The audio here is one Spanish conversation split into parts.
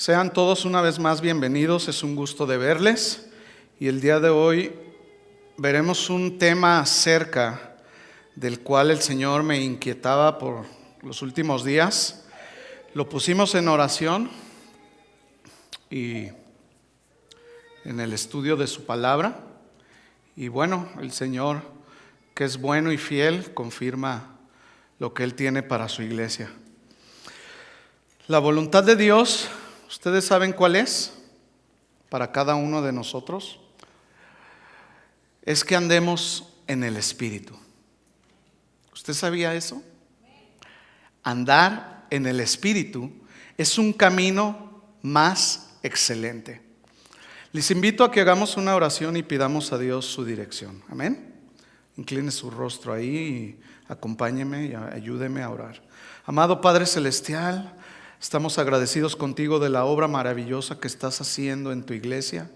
Sean todos una vez más bienvenidos, es un gusto de verles y el día de hoy veremos un tema acerca del cual el Señor me inquietaba por los últimos días. Lo pusimos en oración y en el estudio de su palabra y bueno, el Señor, que es bueno y fiel, confirma lo que Él tiene para su iglesia. La voluntad de Dios, ¿ustedes saben cuál es para cada uno de nosotros? Es que andemos en el Espíritu. ¿Usted sabía eso? Andar en el Espíritu es un camino más excelente. Les invito a que hagamos una oración y pidamos a Dios su dirección. Amén. Incline su rostro ahí y acompáñeme y ayúdeme a orar. Amado Padre Celestial, estamos agradecidos contigo de la obra maravillosa que estás haciendo en tu iglesia.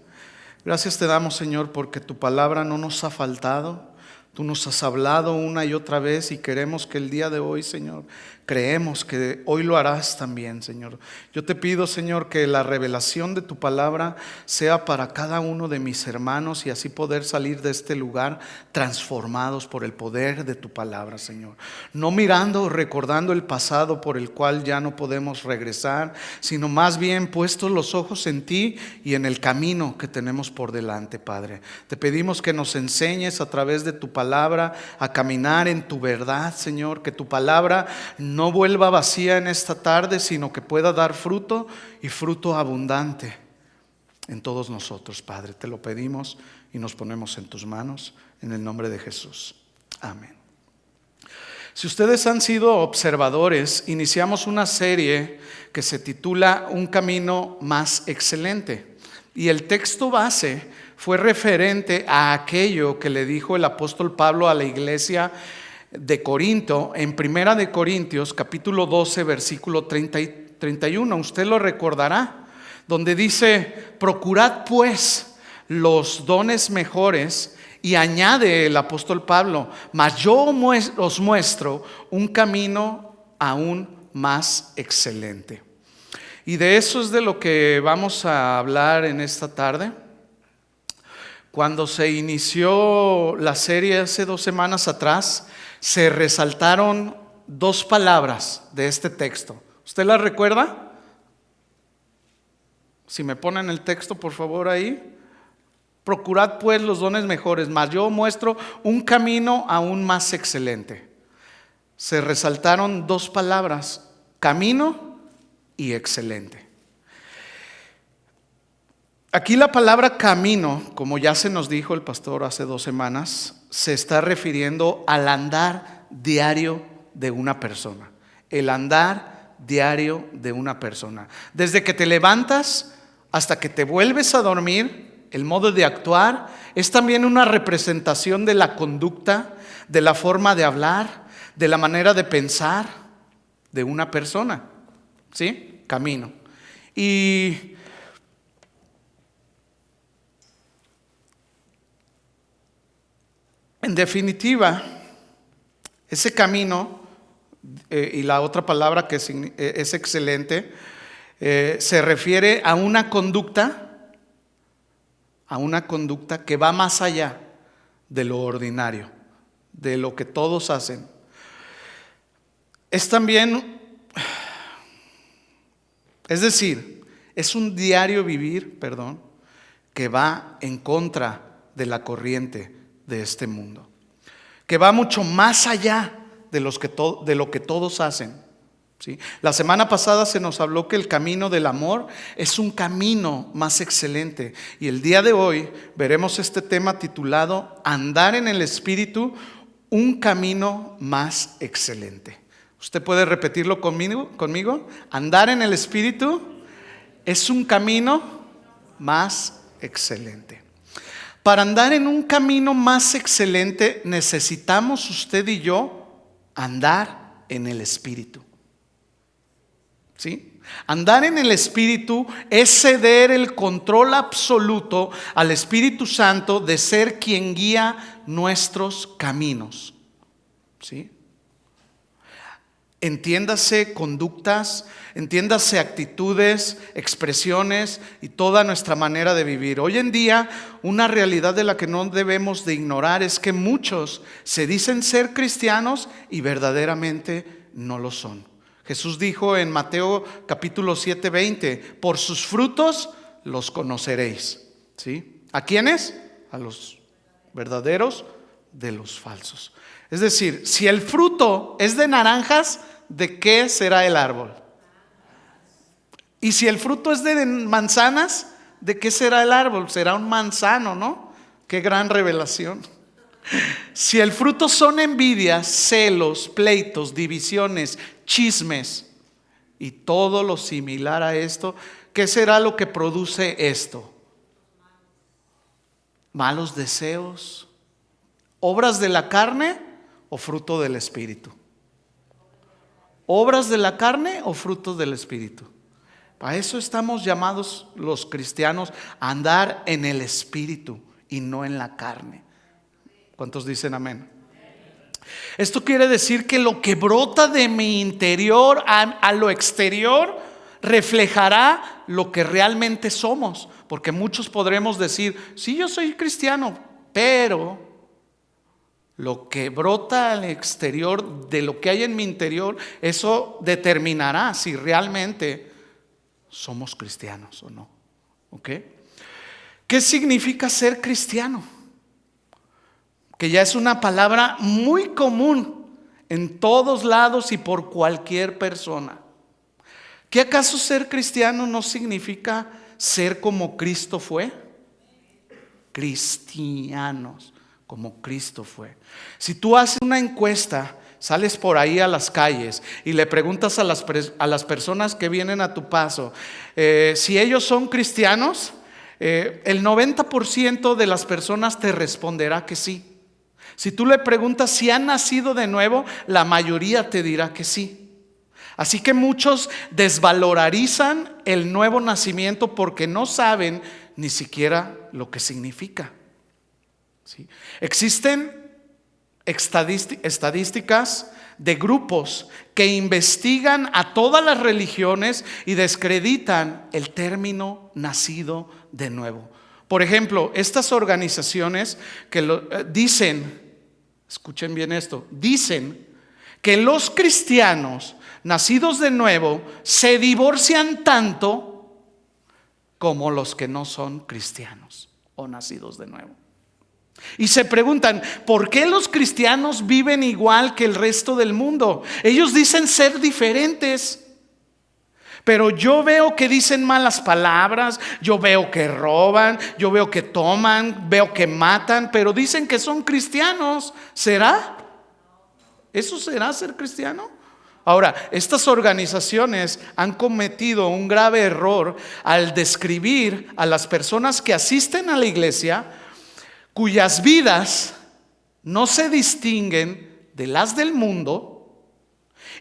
Gracias te damos, Señor, porque tu palabra no nos ha faltado. Tú nos has hablado una y otra vez y queremos que el día de hoy, Señor, creemos que hoy lo harás también, Señor. Yo te pido, Señor, que la revelación de tu palabra sea para cada uno de mis hermanos y así poder salir de este lugar transformados por el poder de tu palabra, Señor. No mirando o recordando el pasado por el cual ya no podemos regresar, sino más bien puestos los ojos en ti y en el camino que tenemos por delante, Padre. Te pedimos que nos enseñes a través de tu palabra a caminar en tu verdad, Señor, que tu palabra no vuelva vacía en esta tarde, sino que pueda dar fruto y fruto abundante en todos nosotros, Padre. Te lo pedimos y nos ponemos en tus manos, en el nombre de Jesús. Amén. Si ustedes han sido observadores, iniciamos una serie que se titula Un camino más excelente. Y el texto base fue referente a aquello que le dijo el apóstol Pablo a la iglesia de Corinto en Primera de Corintios capítulo 12 versículo 30 y 31. Usted lo recordará, donde dice: procurad pues los dones mejores, y añade el apóstol Pablo: mas yo os muestro un camino aún más excelente. Y de eso es de lo que vamos a hablar en esta tarde. Cuando se inició la serie hace 2 semanas atrás, se resaltaron 2 palabras de este texto. ¿Usted las recuerda? Si me ponen el texto, por favor, ahí. Procurad pues los dones mejores, mas yo muestro un camino aún más excelente. Se resaltaron 2 palabras: camino y excelente. Aquí la palabra camino, como ya se nos dijo el pastor hace 2 semanas, se está refiriendo al andar diario de una persona. El andar diario de una persona. Desde que te levantas hasta que te vuelves a dormir, el modo de actuar es también una representación de la conducta, de la forma de hablar, de la manera de pensar de una persona. ¿Sí? Camino. Y en definitiva, ese camino y la otra palabra que es excelente, se refiere a una conducta que va más allá de lo ordinario, de lo que todos hacen. Es también, es decir, es un diario vivir, que va en contra de la corriente de este mundo, que va mucho más allá de lo que todos hacen. ¿Sí? La semana pasada se nos habló que el camino del amor es un camino más excelente, y el día de hoy veremos este tema titulado Andar en el Espíritu, un camino más excelente. ¿Usted puede repetirlo conmigo? Andar en el Espíritu es un camino más excelente. Para andar en un camino más excelente necesitamos usted y yo andar en el Espíritu. ¿Sí? Andar en el Espíritu es ceder el control absoluto al Espíritu Santo de ser quien guía nuestros caminos. ¿Sí? Entiéndase conductas, entiéndase actitudes, expresiones y toda nuestra manera de vivir. Hoy en día, una realidad de la que no debemos de ignorar es que muchos se dicen ser cristianos y verdaderamente no lo son. Jesús dijo en Mateo capítulo 7:20, por sus frutos los conoceréis. ¿Sí? ¿A quiénes? A los verdaderos de los falsos. Es decir, si el fruto es de naranjas, ¿de qué será el árbol? Y si el fruto es de manzanas, ¿de qué será el árbol? Será un manzano, ¿no? Qué gran revelación. Si el fruto son envidias, celos, pleitos, divisiones, chismes y todo lo similar a esto, ¿qué será lo que produce esto? Malos deseos, obras de la carne o fruto del Espíritu. ¿Obras de la carne o frutos del Espíritu? Para eso estamos llamados los cristianos a andar en el Espíritu y no en la carne. ¿Cuántos dicen amén? Esto quiere decir que lo que brota de mi interior a lo exterior reflejará lo que realmente somos. Porque muchos podremos decir, sí, yo soy cristiano, pero lo que brota al exterior de lo que hay en mi interior, eso determinará si realmente somos cristianos o no. ¿Ok? ¿Qué significa ser cristiano? Que ya es una palabra muy común en todos lados y por cualquier persona. ¿Qué acaso ser cristiano no significa ser como Cristo fue? Cristianos, como Cristo fue. Si tú haces una encuesta, sales por ahí a las calles y le preguntas a las personas que vienen a tu paso si ellos son cristianos, el 90% de las personas te responderá que sí. Si tú le preguntas si han nacido de nuevo, la mayoría te dirá que sí. Así que muchos desvalorizan el nuevo nacimiento porque no saben ni siquiera lo que significa. ¿Sí? Existen estadísticas de grupos que investigan a todas las religiones y descreditan el término nacido de nuevo. Por ejemplo, estas organizaciones que dicen, escuchen bien esto, dicen que los cristianos nacidos de nuevo se divorcian tanto como los que no son cristianos o nacidos de nuevo. Y se preguntan, ¿por qué los cristianos viven igual que el resto del mundo? Ellos dicen ser diferentes, pero yo veo que dicen malas palabras, yo veo que roban, yo veo que toman, veo que matan, pero dicen que son cristianos. ¿Será? ¿Eso será ser cristiano? Ahora, estas organizaciones han cometido un grave error al describir a las personas que asisten a la iglesia, cuyas vidas no se distinguen de las del mundo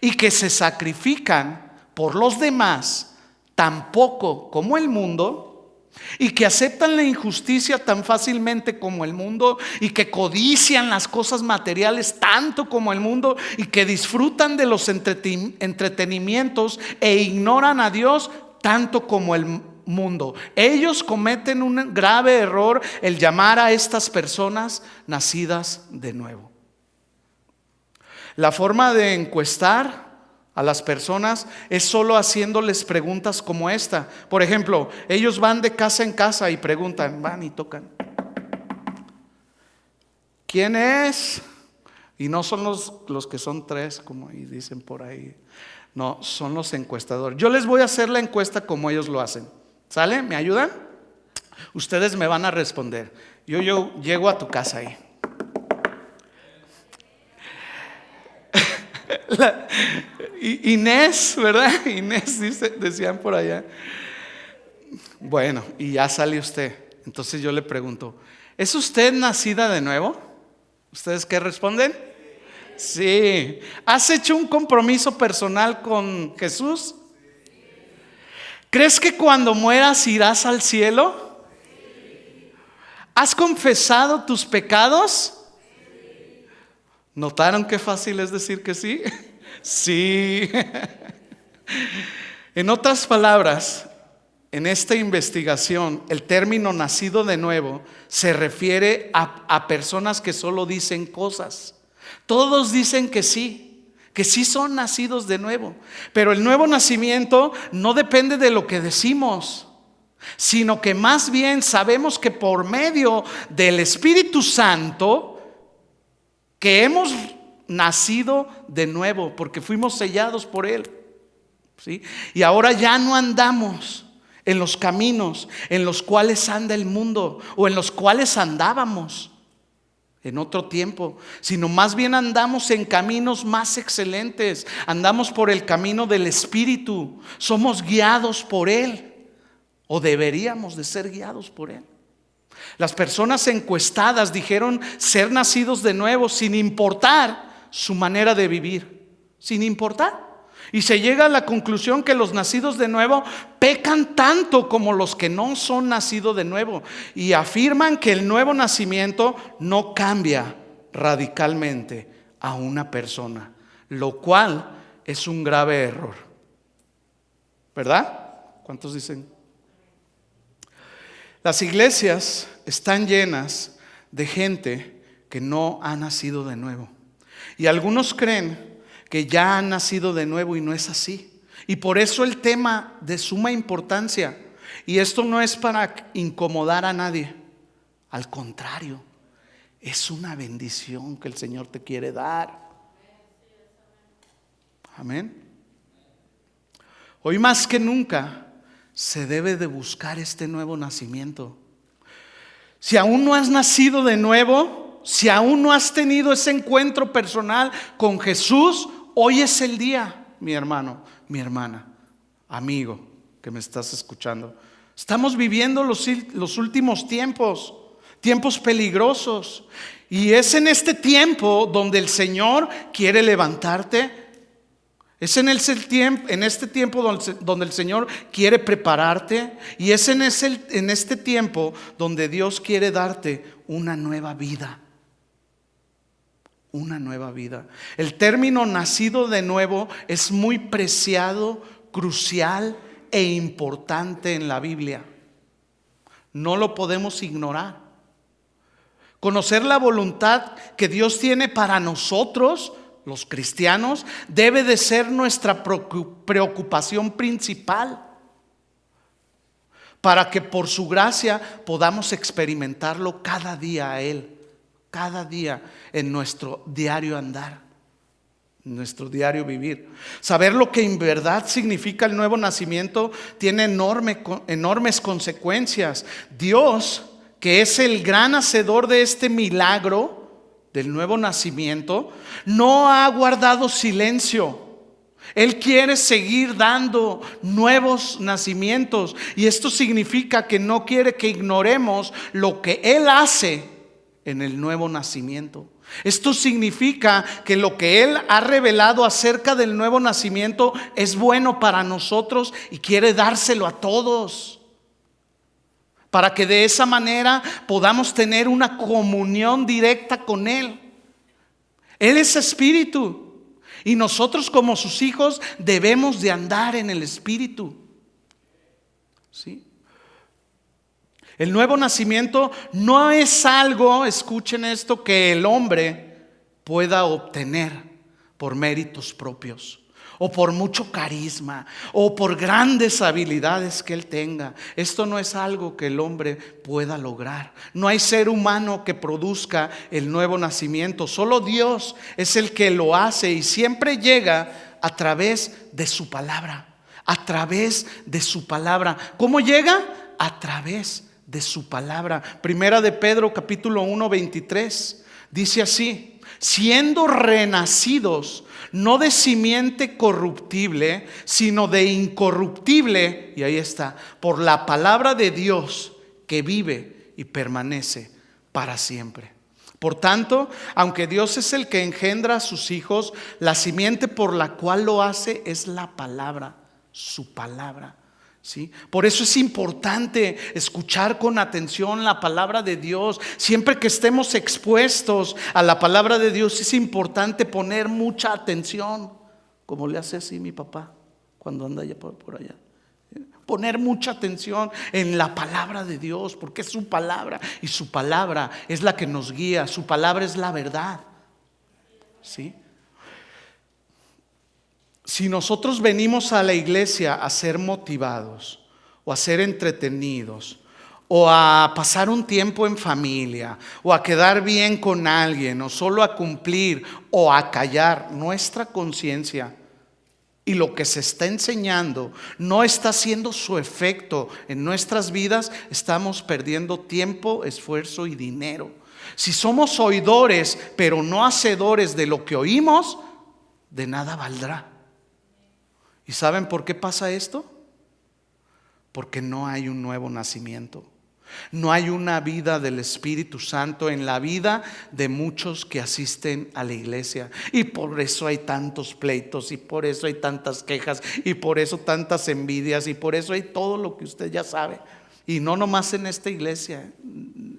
y que se sacrifican por los demás tan poco como el mundo, y que aceptan la injusticia tan fácilmente como el mundo, y que codician las cosas materiales tanto como el mundo, y que disfrutan de los entretenimientos e ignoran a Dios tanto como el mundo. Ellos cometen un grave error el llamar a estas personas nacidas de nuevo. La forma de encuestar a las personas es solo haciéndoles preguntas como esta. Por ejemplo, ellos van de casa en casa y preguntan, van y tocan, ¿quién es? Y no son los que son tres, como dicen por ahí. No, son los encuestadores. Yo les voy a hacer la encuesta como ellos lo hacen. ¿Sale? ¿Me ayudan? Ustedes me van a responder. Yo llego a tu casa ahí. Inés, ¿verdad? Inés decían por allá. Bueno, y ya sale usted. Entonces yo le pregunto, ¿es usted nacida de nuevo? ¿Ustedes qué responden? Sí. ¿Has hecho un compromiso personal con Jesús? ¿Crees que cuando mueras irás al cielo? ¿Has confesado tus pecados? ¿Notaron qué fácil es decir que sí? Sí. En otras palabras, en esta investigación, el término nacido de nuevo se refiere a personas que solo dicen cosas. Todos dicen que sí son nacidos de nuevo. Pero el nuevo nacimiento no depende de lo que decimos, sino que más bien sabemos que por medio del Espíritu Santo que hemos nacido de nuevo, porque fuimos sellados por Él, ¿sí? Y ahora ya no andamos en los caminos en los cuales anda el mundo, o en los cuales andábamos en otro tiempo, sino más bien andamos en caminos más excelentes. Andamos por el camino del Espíritu. Somos guiados por Él, o deberíamos de ser guiados por Él. Las personas encuestadas dijeron ser nacidos de nuevo sin importar su manera de vivir, sin importar. Y se llega a la conclusión que los nacidos de nuevo pecan tanto como los que no son nacidos de nuevo, y afirman que el nuevo nacimiento no cambia radicalmente a una persona, lo cual es un grave error. ¿Verdad? ¿Cuántos dicen? Las iglesias están llenas de gente que no ha nacido de nuevo, y algunos creen que ya han nacido de nuevo, y no es así. Y por eso el tema de suma importancia. Y esto no es para incomodar a nadie, al contrario, es una bendición que el Señor te quiere dar. Amén. Hoy más que nunca se debe de buscar este nuevo nacimiento. Si aún no has nacido de nuevo, si aún no has tenido ese encuentro personal con Jesús, hoy es el día, mi hermano, mi hermana, amigo que me estás escuchando. Estamos viviendo los últimos tiempos, tiempos peligrosos. Y es en este tiempo donde el Señor quiere levantarte. Es en este tiempo donde el Señor quiere prepararte. Y es en este tiempo donde Dios quiere darte una nueva vida. Una nueva vida. El término nacido de nuevo es muy preciado, crucial e importante en la Biblia. No lo podemos ignorar. Conocer la voluntad que Dios tiene para nosotros, los cristianos, debe de ser nuestra preocupación principal, para que por su gracia podamos experimentarlo cada día a Él. Cada día en nuestro diario andar, en nuestro diario vivir. Saber lo que en verdad significa el nuevo nacimiento tiene enormes consecuencias. Dios, que es el gran hacedor de este milagro del nuevo nacimiento, no ha guardado silencio. Él quiere seguir dando nuevos nacimientos, y esto significa que no quiere que ignoremos lo que Él hace en el nuevo nacimiento. Esto significa que lo que Él ha revelado acerca del nuevo nacimiento es bueno para nosotros, y quiere dárselo a todos, para que de esa manera podamos tener una comunión directa con Él. Él es espíritu, y nosotros como sus hijos debemos de andar en el espíritu. ¿Sí? El nuevo nacimiento no es algo, escuchen esto, que el hombre pueda obtener por méritos propios, o por mucho carisma, o por grandes habilidades que él tenga. Esto no es algo que el hombre pueda lograr. No hay ser humano que produzca el nuevo nacimiento. Solo Dios es el que lo hace, y siempre llega a través de su palabra. A través de su palabra. ¿Cómo llega? A través de su palabra. Primera de Pedro capítulo 1 23 dice así: siendo renacidos no de simiente corruptible, sino de incorruptible, y ahí está, por la palabra de Dios que vive y permanece para siempre. Por tanto, aunque Dios es el que engendra a sus hijos, la simiente por la cual lo hace es la palabra, su palabra. ¿Sí? Por eso es importante escuchar con atención la palabra de Dios. Siempre que estemos expuestos a la palabra de Dios, es importante poner mucha atención. como le hace así mi papá cuando anda allá por allá. Poner mucha atención en la palabra de Dios, porque es su palabra y su palabra es la que nos guía, su palabra es la verdad. ¿Sí? Si nosotros venimos a la iglesia a ser motivados o a ser entretenidos o a pasar un tiempo en familia o a quedar bien con alguien o solo a cumplir o a callar, nuestra conciencia y lo que se está enseñando no está haciendo su efecto en nuestras vidas, estamos perdiendo tiempo, esfuerzo y dinero. Si somos oidores pero no hacedores de lo que oímos, de nada valdrá. ¿Y saben por qué pasa esto? Porque no hay un nuevo nacimiento. No hay una vida del Espíritu Santo en la vida de muchos que asisten a la iglesia. Y por eso hay tantos pleitos, y por eso hay tantas quejas, y por eso tantas envidias, y por eso hay todo lo que usted ya sabe. Y no nomás en esta iglesia,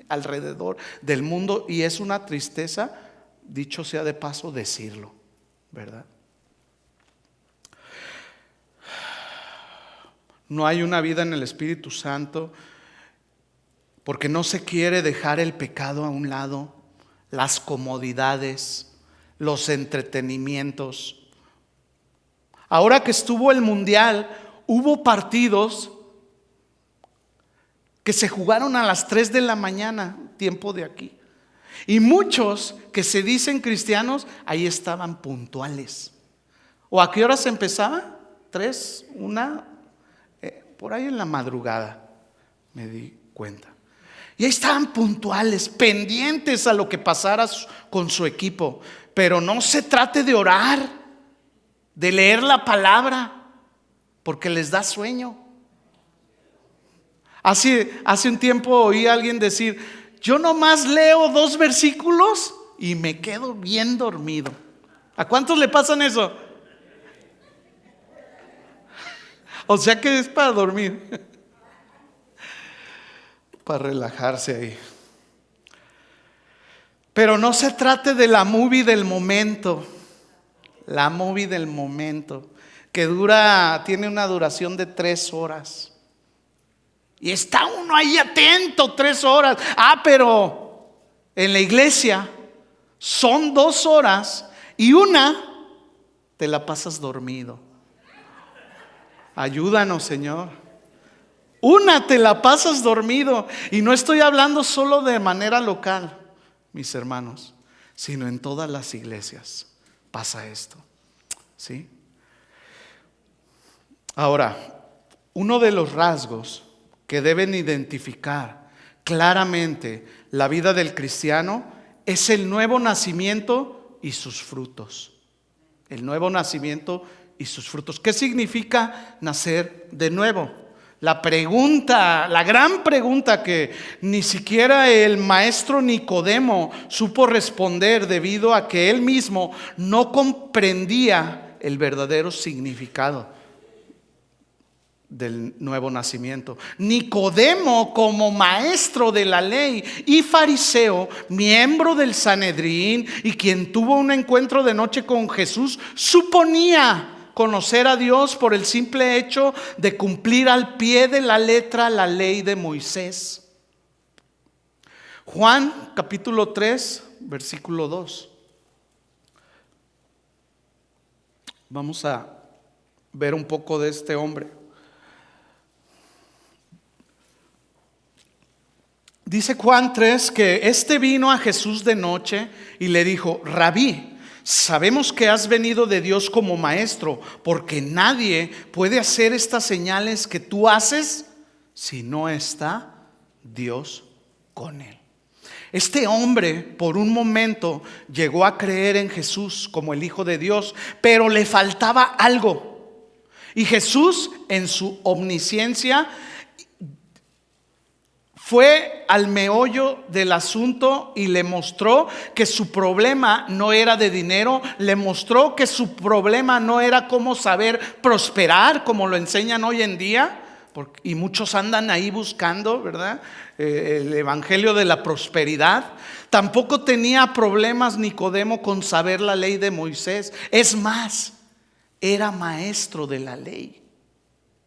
alrededor del mundo. Y es una tristeza, dicho sea de paso, decirlo, ¿verdad? No hay una vida en el Espíritu Santo porque no se quiere dejar el pecado a un lado, las comodidades, los entretenimientos. Ahora que estuvo el mundial, hubo partidos que se jugaron a las 3 de la mañana, tiempo de aquí. Y muchos que se dicen cristianos, ahí estaban puntuales. ¿O a qué hora se empezaba? 3, 1, por ahí en la madrugada, me di cuenta. Y ahí estaban puntuales, pendientes a lo que pasara con su equipo. Pero no se trate de orar, de leer la palabra, porque les da sueño. Hace un tiempo oí a alguien decir: yo nomás leo 2 versículos y me quedo bien dormido. ¿A cuántos le pasan eso? O sea que es para dormir, para relajarse ahí. Pero no se trate de la movie del momento. La movie del momento que tiene una duración de 3 horas. Y está uno ahí atento 3 horas. Pero en la iglesia son 2 horas y una te la pasas dormido. Ayúdanos, Señor. Una te la pasas dormido. Y no estoy hablando solo de manera local, mis hermanos, sino en todas las iglesias pasa esto. ¿Sí? Ahora, uno de los rasgos que deben identificar claramente la vida del cristiano es el nuevo nacimiento y sus frutos. El nuevo nacimiento y sus frutos. ¿Qué significa nacer de nuevo? La gran pregunta que ni siquiera el maestro Nicodemo supo responder, debido a que él mismo no comprendía el verdadero significado del nuevo nacimiento. Nicodemo, como maestro de la ley y fariseo, miembro del Sanedrín y quien tuvo un encuentro de noche con Jesús, suponía conocer a Dios por el simple hecho de cumplir al pie de la letra la ley de Moisés. Juan capítulo 3 versículo 2. Vamos a ver un poco de este hombre. Dice Juan 3 que este vino a Jesús de noche y le dijo: Rabí, sabemos que has venido de Dios como maestro, porque nadie puede hacer estas señales que tú haces si no está Dios con él. Este hombre por un momento llegó a creer en Jesús como el Hijo de Dios, pero le faltaba algo. Y Jesús, en su omnisciencia, fue al meollo del asunto y le mostró que su problema no era de dinero. Le mostró que su problema no era cómo saber prosperar, como lo enseñan hoy en día, y muchos andan ahí buscando, ¿verdad?, el evangelio de la prosperidad. Tampoco tenía problemas Nicodemo con saber la ley de Moisés. Es más, era maestro de la ley.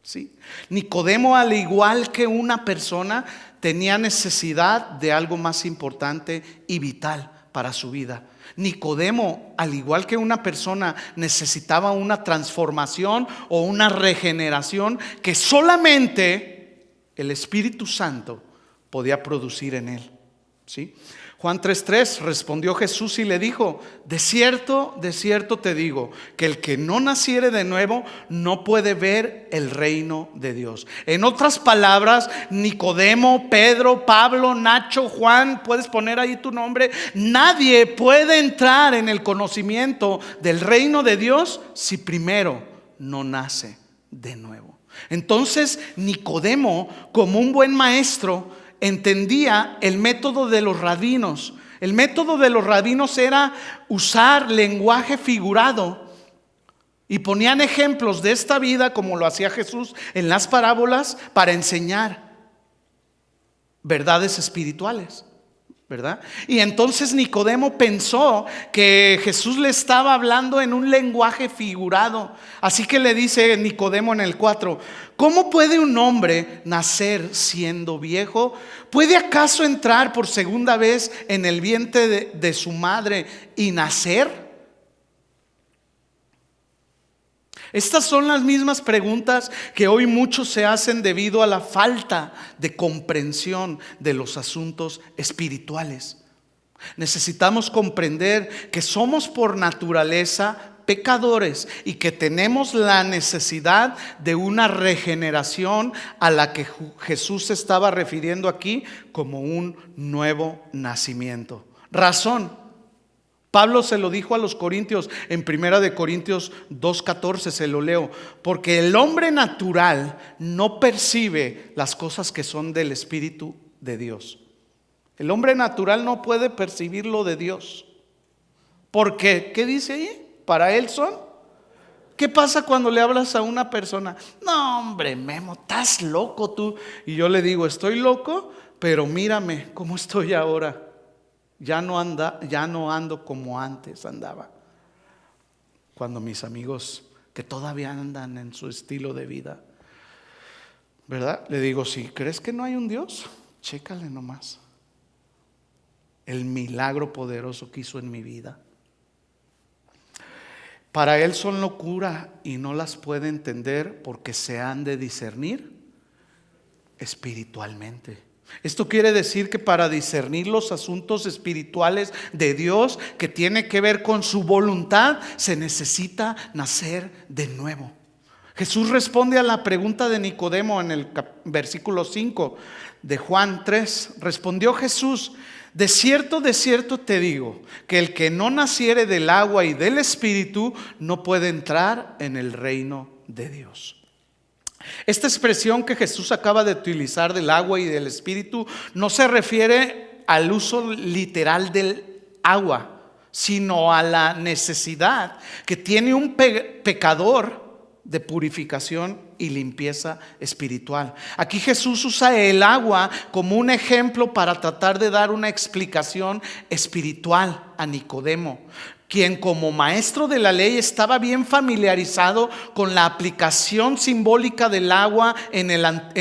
¿Sí? Nicodemo, al igual que una persona, tenía necesidad de algo más importante y vital para su vida. Nicodemo, al igual que una persona, necesitaba una transformación o una regeneración que solamente el Espíritu Santo podía producir en él. ¿Sí? Juan 3:3, respondió Jesús y le dijo: de cierto te digo, que el que no naciere de nuevo no puede ver el reino de Dios. En otras palabras, Nicodemo, Pedro, Pablo, Nacho, Juan, puedes poner ahí tu nombre, nadie puede entrar en el conocimiento del reino de Dios si primero no nace de nuevo. Entonces Nicodemo, como un buen maestro, entendía el método de los rabinos. El método de los rabinos era usar lenguaje figurado y ponían ejemplos de esta vida, como lo hacía Jesús en las parábolas, para enseñar verdades espirituales, ¿verdad? Y entonces Nicodemo pensó que Jesús le estaba hablando en un lenguaje figurado. Así que le dice Nicodemo en el 4: ¿cómo puede un hombre nacer siendo viejo? ¿Puede acaso entrar por segunda vez en el vientre de su madre y nacer? Estas son las mismas preguntas que hoy muchos se hacen debido a la falta de comprensión de los asuntos espirituales. Necesitamos comprender que somos por naturaleza pecadores y que tenemos la necesidad de una regeneración a la que Jesús se estaba refiriendo aquí como un nuevo nacimiento. Razón. Pablo se lo dijo a los corintios en 1 Corintios 2:14, se lo leo: porque el hombre natural no percibe las cosas que son del Espíritu de Dios. El hombre natural no puede percibir lo de Dios. ¿Por qué? ¿Qué dice ahí? Para él son. ¿Qué pasa cuando le hablas a una persona? No, hombre, Memo, estás loco tú. Y yo le digo: estoy loco, pero mírame cómo estoy ahora. Ya no ando como antes andaba. Cuando mis amigos que todavía andan en su estilo de vida, ¿verdad? Le digo: si crees que no hay un Dios, chécale nomás el milagro poderoso que hizo en mi vida. Para él son locura y no las puede entender porque se han de discernir espiritualmente. Esto quiere decir que para discernir los asuntos espirituales de Dios, que tiene que ver con su voluntad, se necesita nacer de nuevo. Jesús responde a la pregunta de Nicodemo en el versículo 5 de Juan 3. Respondió Jesús: de cierto te digo, que el que no naciere del agua y del Espíritu no puede entrar en el reino de Dios. Esta expresión que Jesús acaba de utilizar del agua y del Espíritu no se refiere al uso literal del agua, sino a la necesidad que tiene un pecador de purificación y limpieza espiritual. Aquí Jesús usa el agua como un ejemplo para tratar de dar una explicación espiritual a Nicodemo, quien como maestro de la ley estaba bien familiarizado con la aplicación simbólica del agua en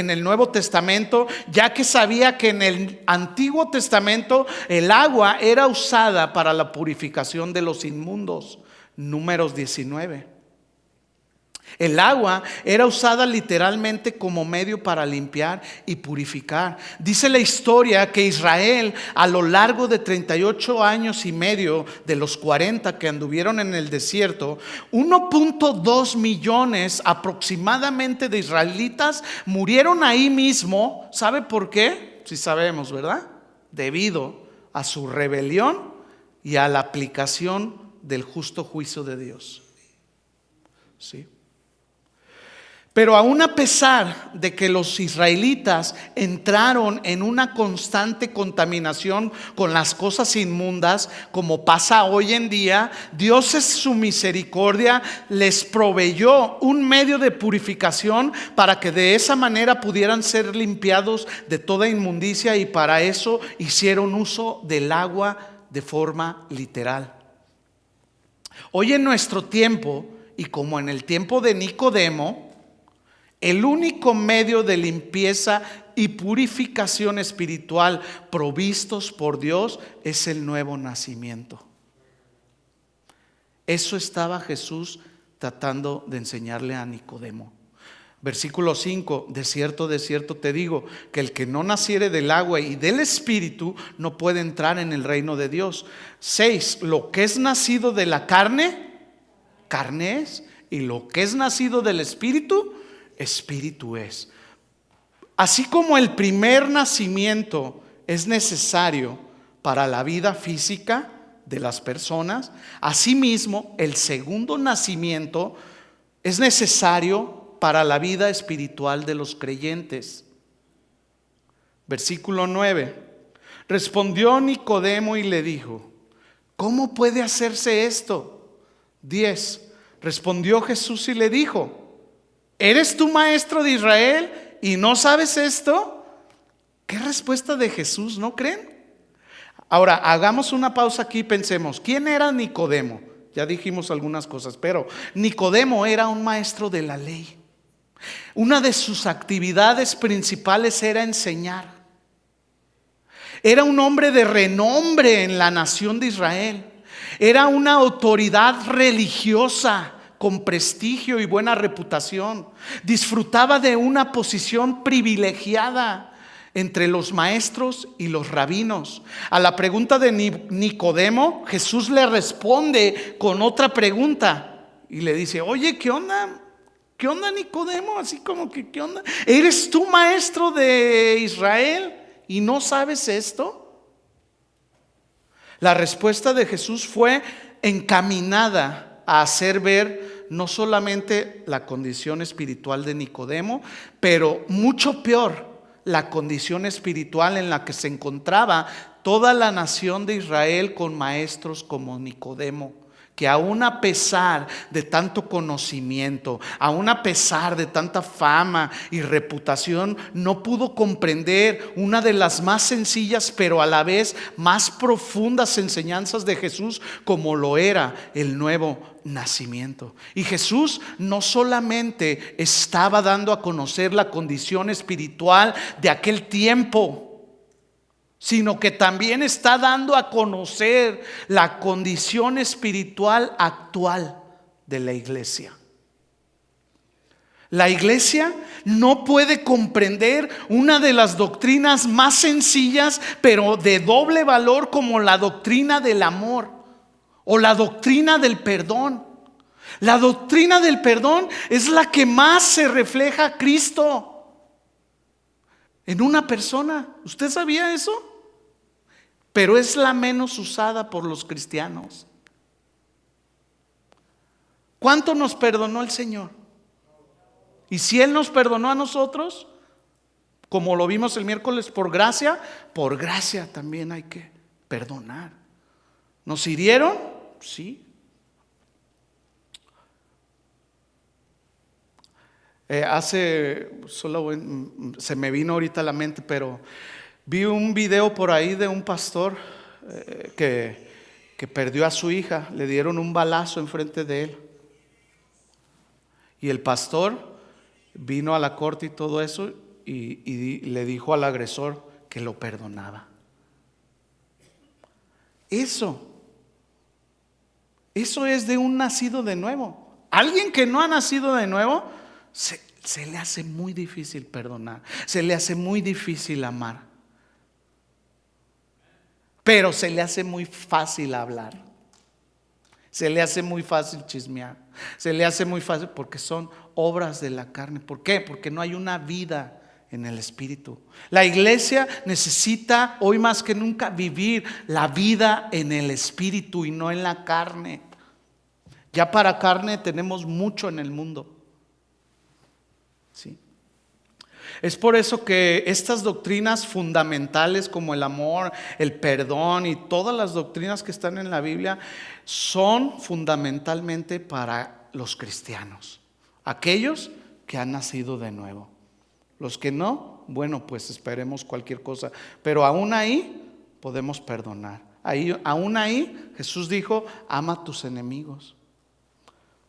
el Nuevo Testamento, ya que sabía que en el Antiguo Testamento el agua era usada para la purificación de los inmundos. Números 19. El agua era usada literalmente como medio para limpiar y purificar. Dice la historia que Israel, a lo largo de 38 años y medio de los 40 que anduvieron en el desierto, 1.2 millones aproximadamente de israelitas murieron ahí mismo. ¿Sabe por qué? Sí sabemos, ¿verdad? Debido a su rebelión y a la aplicación del justo juicio de Dios. ¿Sí? Pero aún a pesar de que los israelitas entraron en una constante contaminación con las cosas inmundas, como pasa hoy en día, Dios en su misericordia les proveyó un medio de purificación para que de esa manera pudieran ser limpiados de toda inmundicia, y para eso hicieron uso del agua de forma literal. Hoy en nuestro tiempo y como en el tiempo de Nicodemo, el único medio de limpieza y purificación espiritual provistos por Dios es el nuevo nacimiento. Eso estaba Jesús tratando de enseñarle a Nicodemo. Versículo 5, de cierto te digo, que el que no naciere del agua y del Espíritu no puede entrar en el reino de Dios. 6, lo que es nacido de la carne, carne es, y lo que es nacido del Espíritu, Espíritu es. Así como el primer nacimiento es necesario para la vida física de las personas, asimismo el segundo nacimiento es necesario para la vida espiritual de los creyentes. Versículo 9. Respondió Nicodemo y le dijo: ¿cómo puede hacerse esto? 10. Respondió Jesús y le dijo: ¿eres tú maestro de Israel y no sabes esto? ¿Qué respuesta de Jesús, no creen? Ahora hagamos una pausa aquí y pensemos, ¿quién era Nicodemo? Ya dijimos algunas cosas, pero Nicodemo era un maestro de la ley. Una de sus actividades principales era enseñar. Era un hombre de renombre en la nación de Israel. Era una autoridad religiosa con prestigio y buena reputación. Disfrutaba de una posición privilegiada entre los maestros y los rabinos. A la pregunta de Nicodemo, Jesús le responde con otra pregunta y le dice: oye, ¿qué onda? ¿Qué onda, Nicodemo? Así como que, ¿qué onda? ¿Eres tú maestro de Israel y no sabes esto? La respuesta de Jesús fue encaminada a hacer ver no solamente la condición espiritual de Nicodemo, pero mucho peor, la condición espiritual en la que se encontraba toda la nación de Israel con maestros como Nicodemo, que aún a pesar de tanto conocimiento, aún a pesar de tanta fama y reputación, no pudo comprender una de las más sencillas pero a la vez más profundas enseñanzas de Jesús, como lo era el nuevo nacimiento. Y Jesús no solamente estaba dando a conocer la condición espiritual de aquel tiempo, sino que también está dando a conocer la condición espiritual actual de la iglesia. La iglesia no puede comprender una de las doctrinas más sencillas pero de doble valor, como la doctrina del amor o la doctrina del perdón. La doctrina del perdón es la que más se refleja a Cristo en una persona. ¿Usted sabía eso? Pero es la menos usada por los cristianos. ¿Cuánto nos perdonó el Señor? Y si Él nos perdonó a nosotros, como lo vimos el miércoles, por gracia también hay que perdonar. ¿Nos hirieron? Sí. Se me vino ahorita a la mente, pero vi un video por ahí de un pastor que perdió a su hija. Le dieron un balazo enfrente de él. Y el pastor vino a la corte y todo eso y le dijo al agresor que lo perdonaba. Eso es de un nacido de nuevo. Alguien que no ha nacido de nuevo, se le hace muy difícil perdonar, se le hace muy difícil amar, pero se le hace muy fácil hablar, se le hace muy fácil chismear, se le hace muy fácil porque son obras de la carne. ¿Por qué? Porque no hay una vida en el espíritu. La iglesia necesita hoy más que nunca vivir la vida en el espíritu y no en la carne. Ya para carne tenemos mucho en el mundo. ¿Sí? Es por eso que estas doctrinas fundamentales como el amor, el perdón y todas las doctrinas que están en la Biblia son fundamentalmente para los cristianos, aquellos que han nacido de nuevo. Los que no, bueno, pues esperemos cualquier cosa, pero aún ahí podemos perdonar. Aún ahí Jesús dijo: ama a tus enemigos.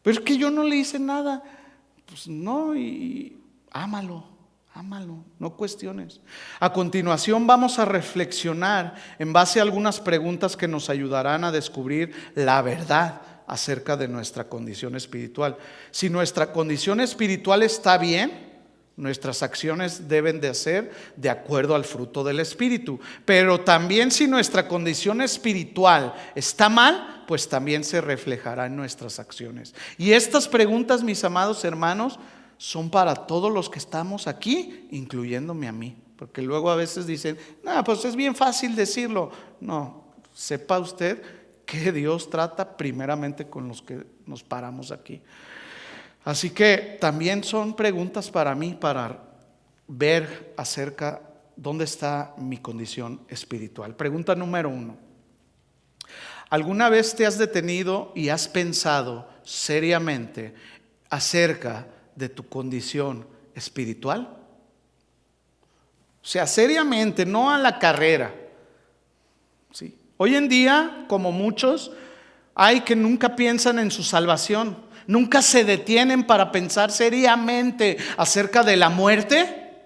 Pero es que yo no le hice nada. Pues no, y ámalo, no cuestiones. A continuación vamos a reflexionar en base a algunas preguntas que nos ayudarán a descubrir la verdad acerca de nuestra condición espiritual. Si nuestra condición espiritual está bien, nuestras acciones deben de ser de acuerdo al fruto del Espíritu. Pero también si nuestra condición espiritual está mal, pues también se reflejará en nuestras acciones. Y estas preguntas, mis amados hermanos, son para todos los que estamos aquí, incluyéndome a mí. Porque luego a veces dicen, no, pues es bien fácil decirlo. No, sepa usted que Dios trata primeramente con los que nos paramos aquí. Así que también son preguntas para mí, para ver acerca dónde está mi condición espiritual. Pregunta número 1. ¿Alguna vez te has detenido y has pensado seriamente acerca de tu condición espiritual? O sea, seriamente, no a la carrera. ¿Sí? Hoy en día, como muchos, hay que nunca piensan en su salvación, nunca se detienen para pensar seriamente acerca de la muerte,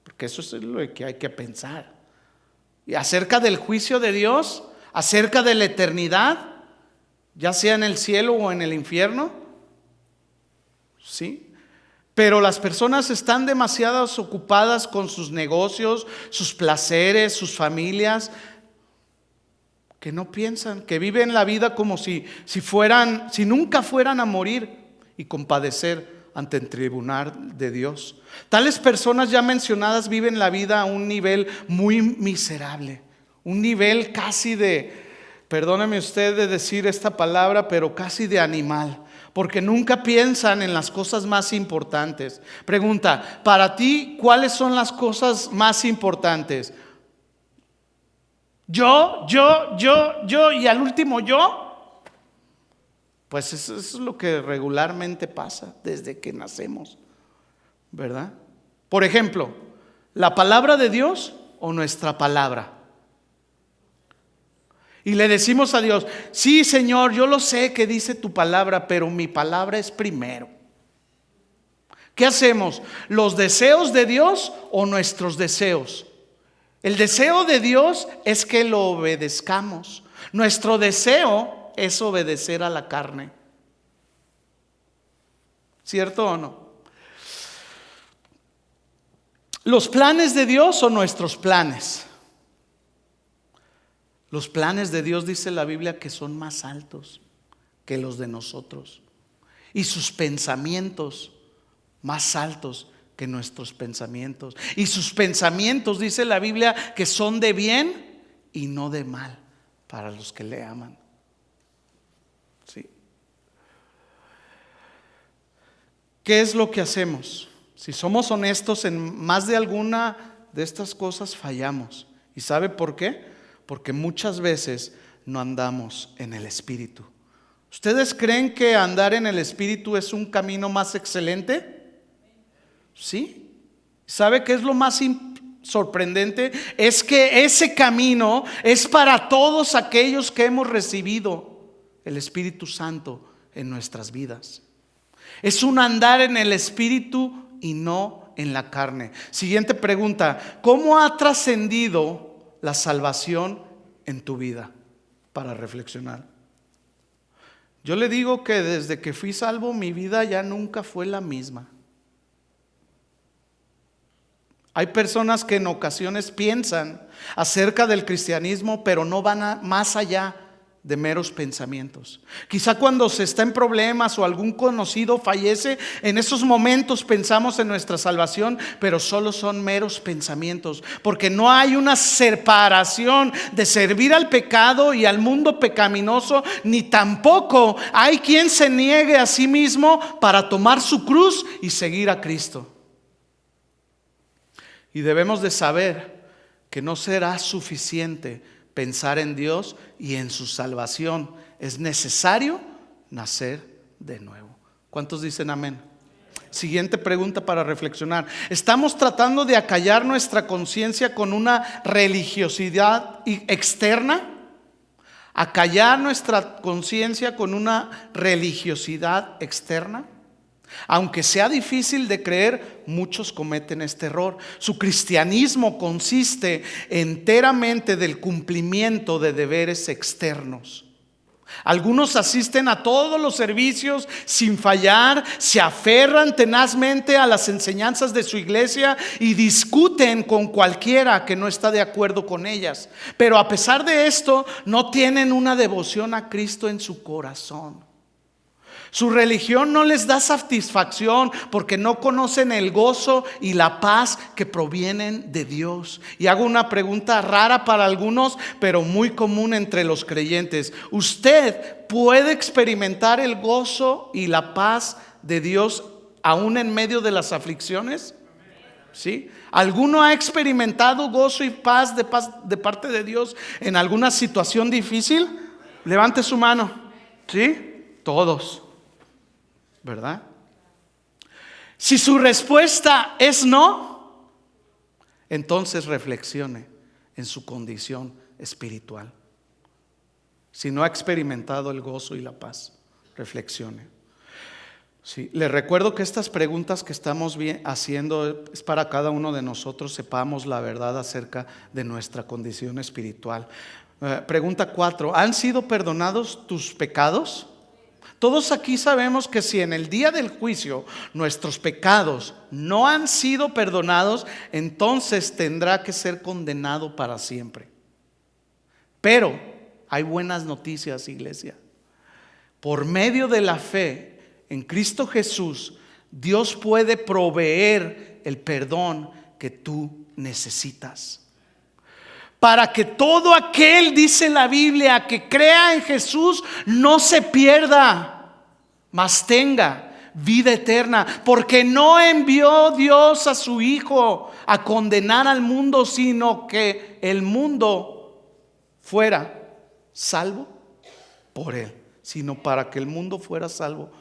porque eso es lo que hay que pensar, y acerca del juicio de Dios, acerca de la eternidad, ya sea en el cielo o en el infierno. ¿Sí? Pero las personas están demasiado ocupadas con sus negocios, sus placeres, sus familias, que no piensan, que viven la vida como si nunca fueran a morir y compadecer ante el tribunal de Dios. Tales personas ya mencionadas viven la vida a un nivel muy miserable, un nivel casi de, perdóneme usted de decir esta palabra, pero casi de animal, porque nunca piensan en las cosas más importantes. Pregunta, para ti, ¿cuáles son las cosas más importantes? Yo, y al último yo. Pues eso es lo que regularmente pasa desde que nacemos, ¿verdad? Por ejemplo, ¿la palabra de Dios o nuestra palabra? Y le decimos a Dios, sí, Señor, yo lo sé que dice tu palabra, pero mi palabra es primero. ¿Qué hacemos? ¿Los deseos de Dios o nuestros deseos? El deseo de Dios es que lo obedezcamos. Nuestro deseo es obedecer a la carne. ¿Cierto o no? ¿Los planes de Dios o nuestros planes? Los planes de Dios, dice la Biblia, que son más altos que los de nosotros. Y sus pensamientos más altos que nuestros pensamientos. Y sus pensamientos, dice la Biblia, que son de bien y no de mal para los que le aman. ¿Sí? ¿Qué es lo que hacemos? Si somos honestos, en más de alguna de estas cosas fallamos. ¿Y sabe por qué? Porque muchas veces no andamos en el Espíritu. ¿Ustedes creen que andar en el Espíritu es un camino más excelente? ¿Sí? ¿Sabe qué es lo más sorprendente? Es que ese camino es para todos aquellos que hemos recibido el Espíritu Santo en nuestras vidas. Es un andar en el Espíritu y no en la carne. Siguiente pregunta: ¿cómo ha trascendido la salvación en tu vida? Para reflexionar. Yo le digo que desde que fui salvo, mi vida ya nunca fue la misma. Hay personas que en ocasiones piensan acerca del cristianismo, pero no van más allá de meros pensamientos. Quizá cuando se está en problemas o algún conocido fallece, en esos momentos pensamos en nuestra salvación, pero solo son meros pensamientos, porque no hay una separación de servir al pecado y al mundo pecaminoso, ni tampoco hay quien se niegue a sí mismo para tomar su cruz y seguir a Cristo. Y debemos de saber que no será suficiente pensar en Dios y en su salvación. Es necesario nacer de nuevo. ¿Cuántos dicen amén? Siguiente pregunta para reflexionar. ¿Estamos tratando de acallar nuestra conciencia con una religiosidad externa? acallar nuestra conciencia con una religiosidad externa. Aunque sea difícil de creer, muchos cometen este error. Su cristianismo consiste enteramente del cumplimiento de deberes externos. Algunos asisten a todos los servicios sin fallar, se aferran tenazmente a las enseñanzas de su iglesia y discuten con cualquiera que no está de acuerdo con ellas. Pero a pesar de esto, no tienen una devoción a Cristo en su corazón. Su religión no les da satisfacción porque no conocen el gozo y la paz que provienen de Dios. Y hago una pregunta rara para algunos, pero muy común entre los creyentes. ¿Usted puede experimentar el gozo y la paz de Dios aún en medio de las aflicciones? ¿Sí? ¿Alguno ha experimentado gozo y paz de parte de Dios en alguna situación difícil? Levante su mano. ¿Sí? Todos. ¿Verdad? Si su respuesta es no, entonces reflexione en su condición espiritual. Si no ha experimentado el gozo y la paz, reflexione. Sí, les recuerdo que estas preguntas que estamos haciendo es para cada uno de nosotros sepamos la verdad acerca de nuestra condición espiritual. Pregunta 4. ¿Han sido perdonados tus pecados? Todos aquí sabemos que si en el día del juicio nuestros pecados no han sido perdonados, entonces tendrá que ser condenado para siempre. Pero hay buenas noticias, iglesia. Por medio de la fe en Cristo Jesús, Dios puede proveer el perdón que tú necesitas. Para que todo aquel, dice la Biblia, que crea en Jesús no se pierda, mas tenga vida eterna. Porque no envió Dios a su Hijo a condenar al mundo, sino que el mundo fuera salvo por Él. Sino para que el mundo fuera salvo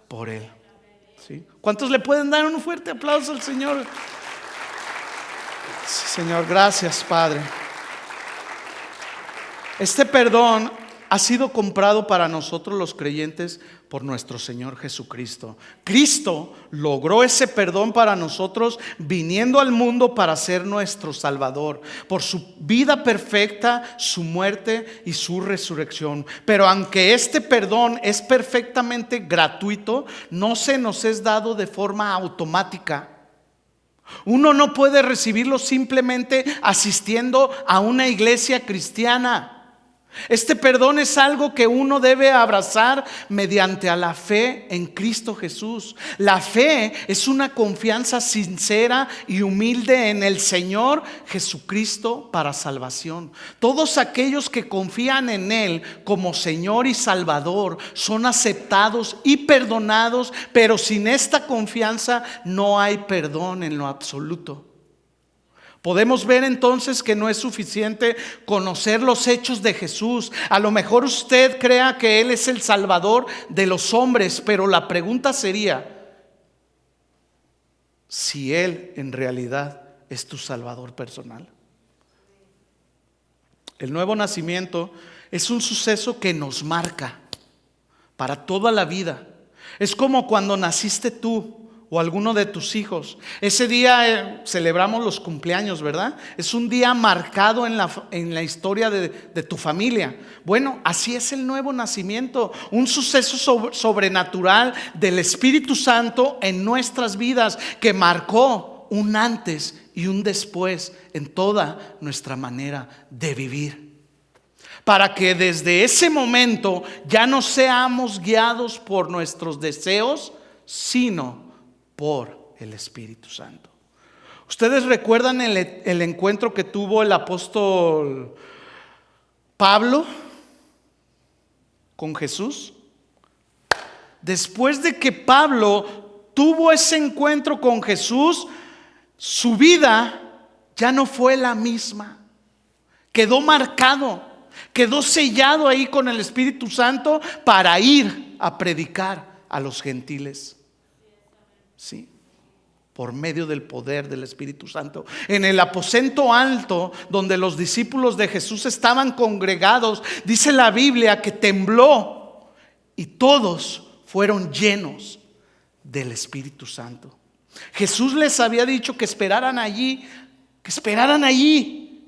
por Él. ¿Sí? ¿Cuántos le pueden dar un fuerte aplauso al Señor? Sí, Señor, gracias, Padre. Este perdón ha sido comprado para nosotros los creyentes por nuestro Señor Jesucristo. Cristo logró ese perdón para nosotros viniendo al mundo para ser nuestro Salvador, por su vida perfecta, su muerte y su resurrección. Pero aunque este perdón es perfectamente gratuito, no se nos es dado de forma automática. Uno no puede recibirlo simplemente asistiendo a una iglesia cristiana. Este perdón es algo que uno debe abrazar mediante a la fe en Cristo Jesús. La fe es una confianza sincera y humilde en el Señor Jesucristo para salvación. Todos aquellos que confían en Él como Señor y Salvador son aceptados y perdonados, pero sin esta confianza no hay perdón en lo absoluto. Podemos ver entonces que no es suficiente conocer los hechos de Jesús. A lo mejor usted crea que Él es el Salvador de los hombres, pero la pregunta sería si Él en realidad es tu Salvador personal. El nuevo nacimiento es un suceso que nos marca para toda la vida. Es como cuando naciste tú o alguno de tus hijos. Ese día celebramos los cumpleaños, ¿verdad? Es un día marcado en la historia de tu familia. Bueno, así es el nuevo nacimiento, un suceso sobrenatural del Espíritu Santo en nuestras vidas que marcó un antes y un después en toda nuestra manera de vivir. Para que desde ese momento ya no seamos guiados por nuestros deseos, sino por el Espíritu Santo. ¿Ustedes recuerdan el encuentro que tuvo el apóstol Pablo con Jesús? Después de que Pablo tuvo ese encuentro con Jesús, su vida ya no fue la misma. Quedó marcado, quedó sellado ahí con el Espíritu Santo para ir a predicar a los gentiles. ¿Sí? por medio del poder del Espíritu Santo. En el aposento alto, donde los discípulos de Jesús estaban congregados, dice la Biblia que tembló y todos fueron llenos del Espíritu Santo. Jesús les había dicho que esperaran allí,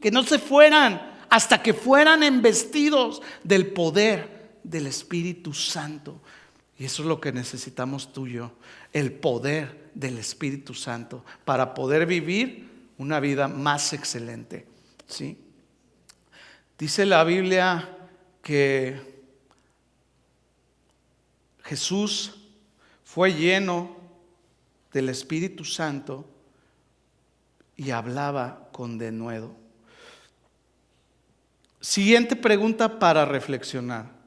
que no se fueran hasta que fueran embestidos del poder del Espíritu Santo. Y eso es lo que necesitamos tú y yo, el poder del Espíritu Santo para poder vivir una vida más excelente, ¿sí? Dice la Biblia que Jesús fue lleno del Espíritu Santo y hablaba con denuedo. Siguiente pregunta para reflexionar.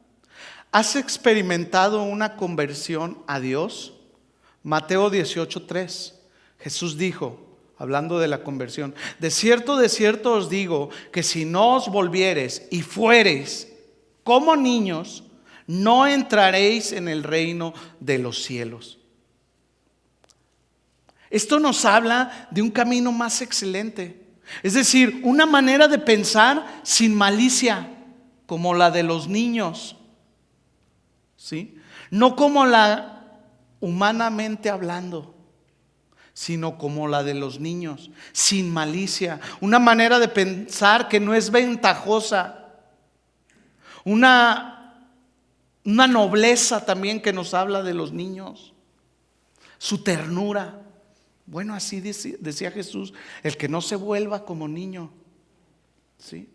¿Has experimentado una conversión a Dios? Mateo 18:3. Jesús dijo, hablando de la conversión: de cierto os digo que si no os volviereis y fuereis como niños, no entraréis en el reino de los cielos. Esto nos habla de un camino más excelente. Es decir, una manera de pensar sin malicia, como la de los niños, ¿sí? No como la humanamente hablando, sino como la de los niños, sin malicia. Una manera de pensar que no es ventajosa. Una nobleza también que nos habla de los niños. Su ternura. Bueno, así decía Jesús, el que no se vuelva como niño, ¿sí?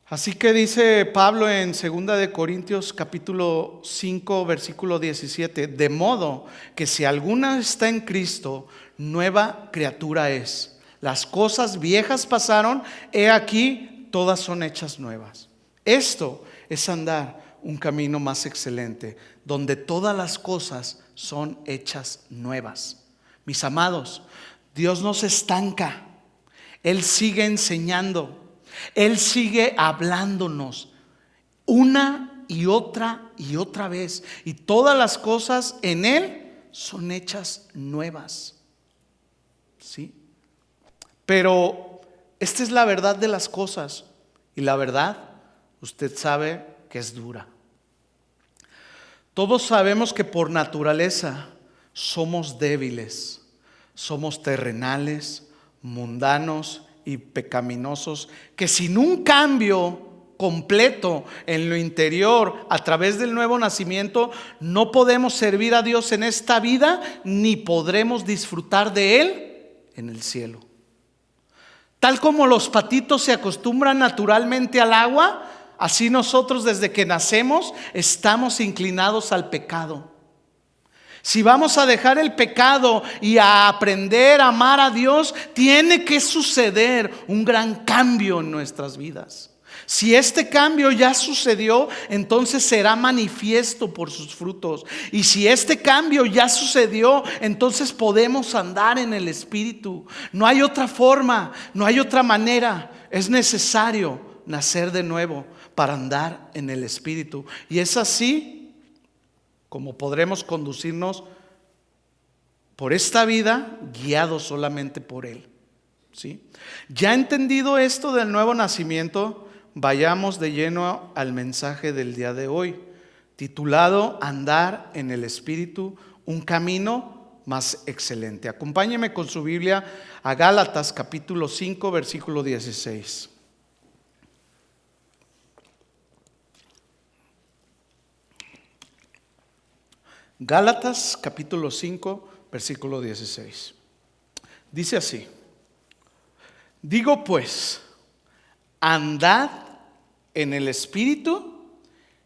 Así que dice Pablo en 2 de Corintios capítulo 5 versículo 17: de modo que si alguno está en Cristo, nueva criatura es. Las cosas viejas pasaron, he aquí todas son hechas nuevas. Esto es andar un camino más excelente, donde todas las cosas son hechas nuevas. Mis amados, Dios no se estanca. Él sigue enseñando. Él sigue hablándonos una y otra vez. Y todas las cosas en Él son hechas nuevas, ¿sí? Pero esta es la verdad de las cosas. Y la verdad, usted sabe que es dura. Todos sabemos que por naturaleza somos débiles, somos terrenales, mundanos y pecaminosos, que sin un cambio completo en lo interior a través del nuevo nacimiento no podemos servir a Dios en esta vida, ni podremos disfrutar de Él en el cielo. Tal como los patitos se acostumbran naturalmente al agua, así nosotros desde que nacemos estamos inclinados al pecado. Si vamos a dejar el pecado y a aprender a amar a Dios, tiene que suceder un gran cambio en nuestras vidas. Si este cambio ya sucedió, entonces será manifiesto por sus frutos. Y si este cambio ya sucedió, entonces podemos andar en el Espíritu. No hay otra forma, no hay otra manera. Es necesario nacer de nuevo para andar en el Espíritu. Y es así como podremos conducirnos por esta vida guiados solamente por Él, ¿sí? Ya entendido esto del nuevo nacimiento, vayamos de lleno al mensaje del día de hoy, titulado Andar en el Espíritu, un camino más excelente. Acompáñeme con su Biblia a Gálatas capítulo 5 versículo 16. Gálatas capítulo 5 versículo 16. Dice así: digo pues, andad en el Espíritu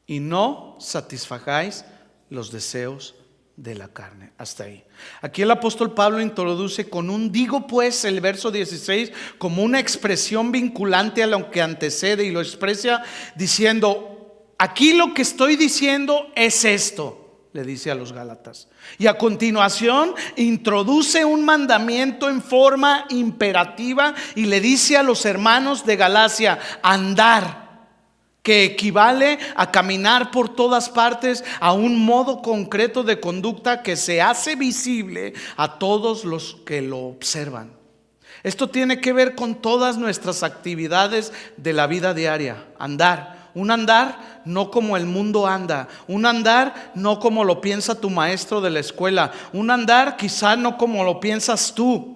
y no satisfagáis los deseos de la carne. Hasta ahí. Aquí el apóstol Pablo introduce con un digo pues el verso 16 como una expresión vinculante a lo que antecede, y lo expresa diciendo: aquí lo que estoy diciendo es esto. Le dice a los Gálatas. Y a continuación introduce un mandamiento en forma imperativa y le dice a los hermanos de Galacia: andar. que equivale a caminar por todas partes, a un modo concreto de conducta que se hace visible a todos los que lo observan. Esto tiene que ver con todas nuestras actividades de la vida diaria. Andar, un andar no como el mundo anda, un andar no como lo piensa tu maestro de la escuela, un andar quizá no como lo piensas tú,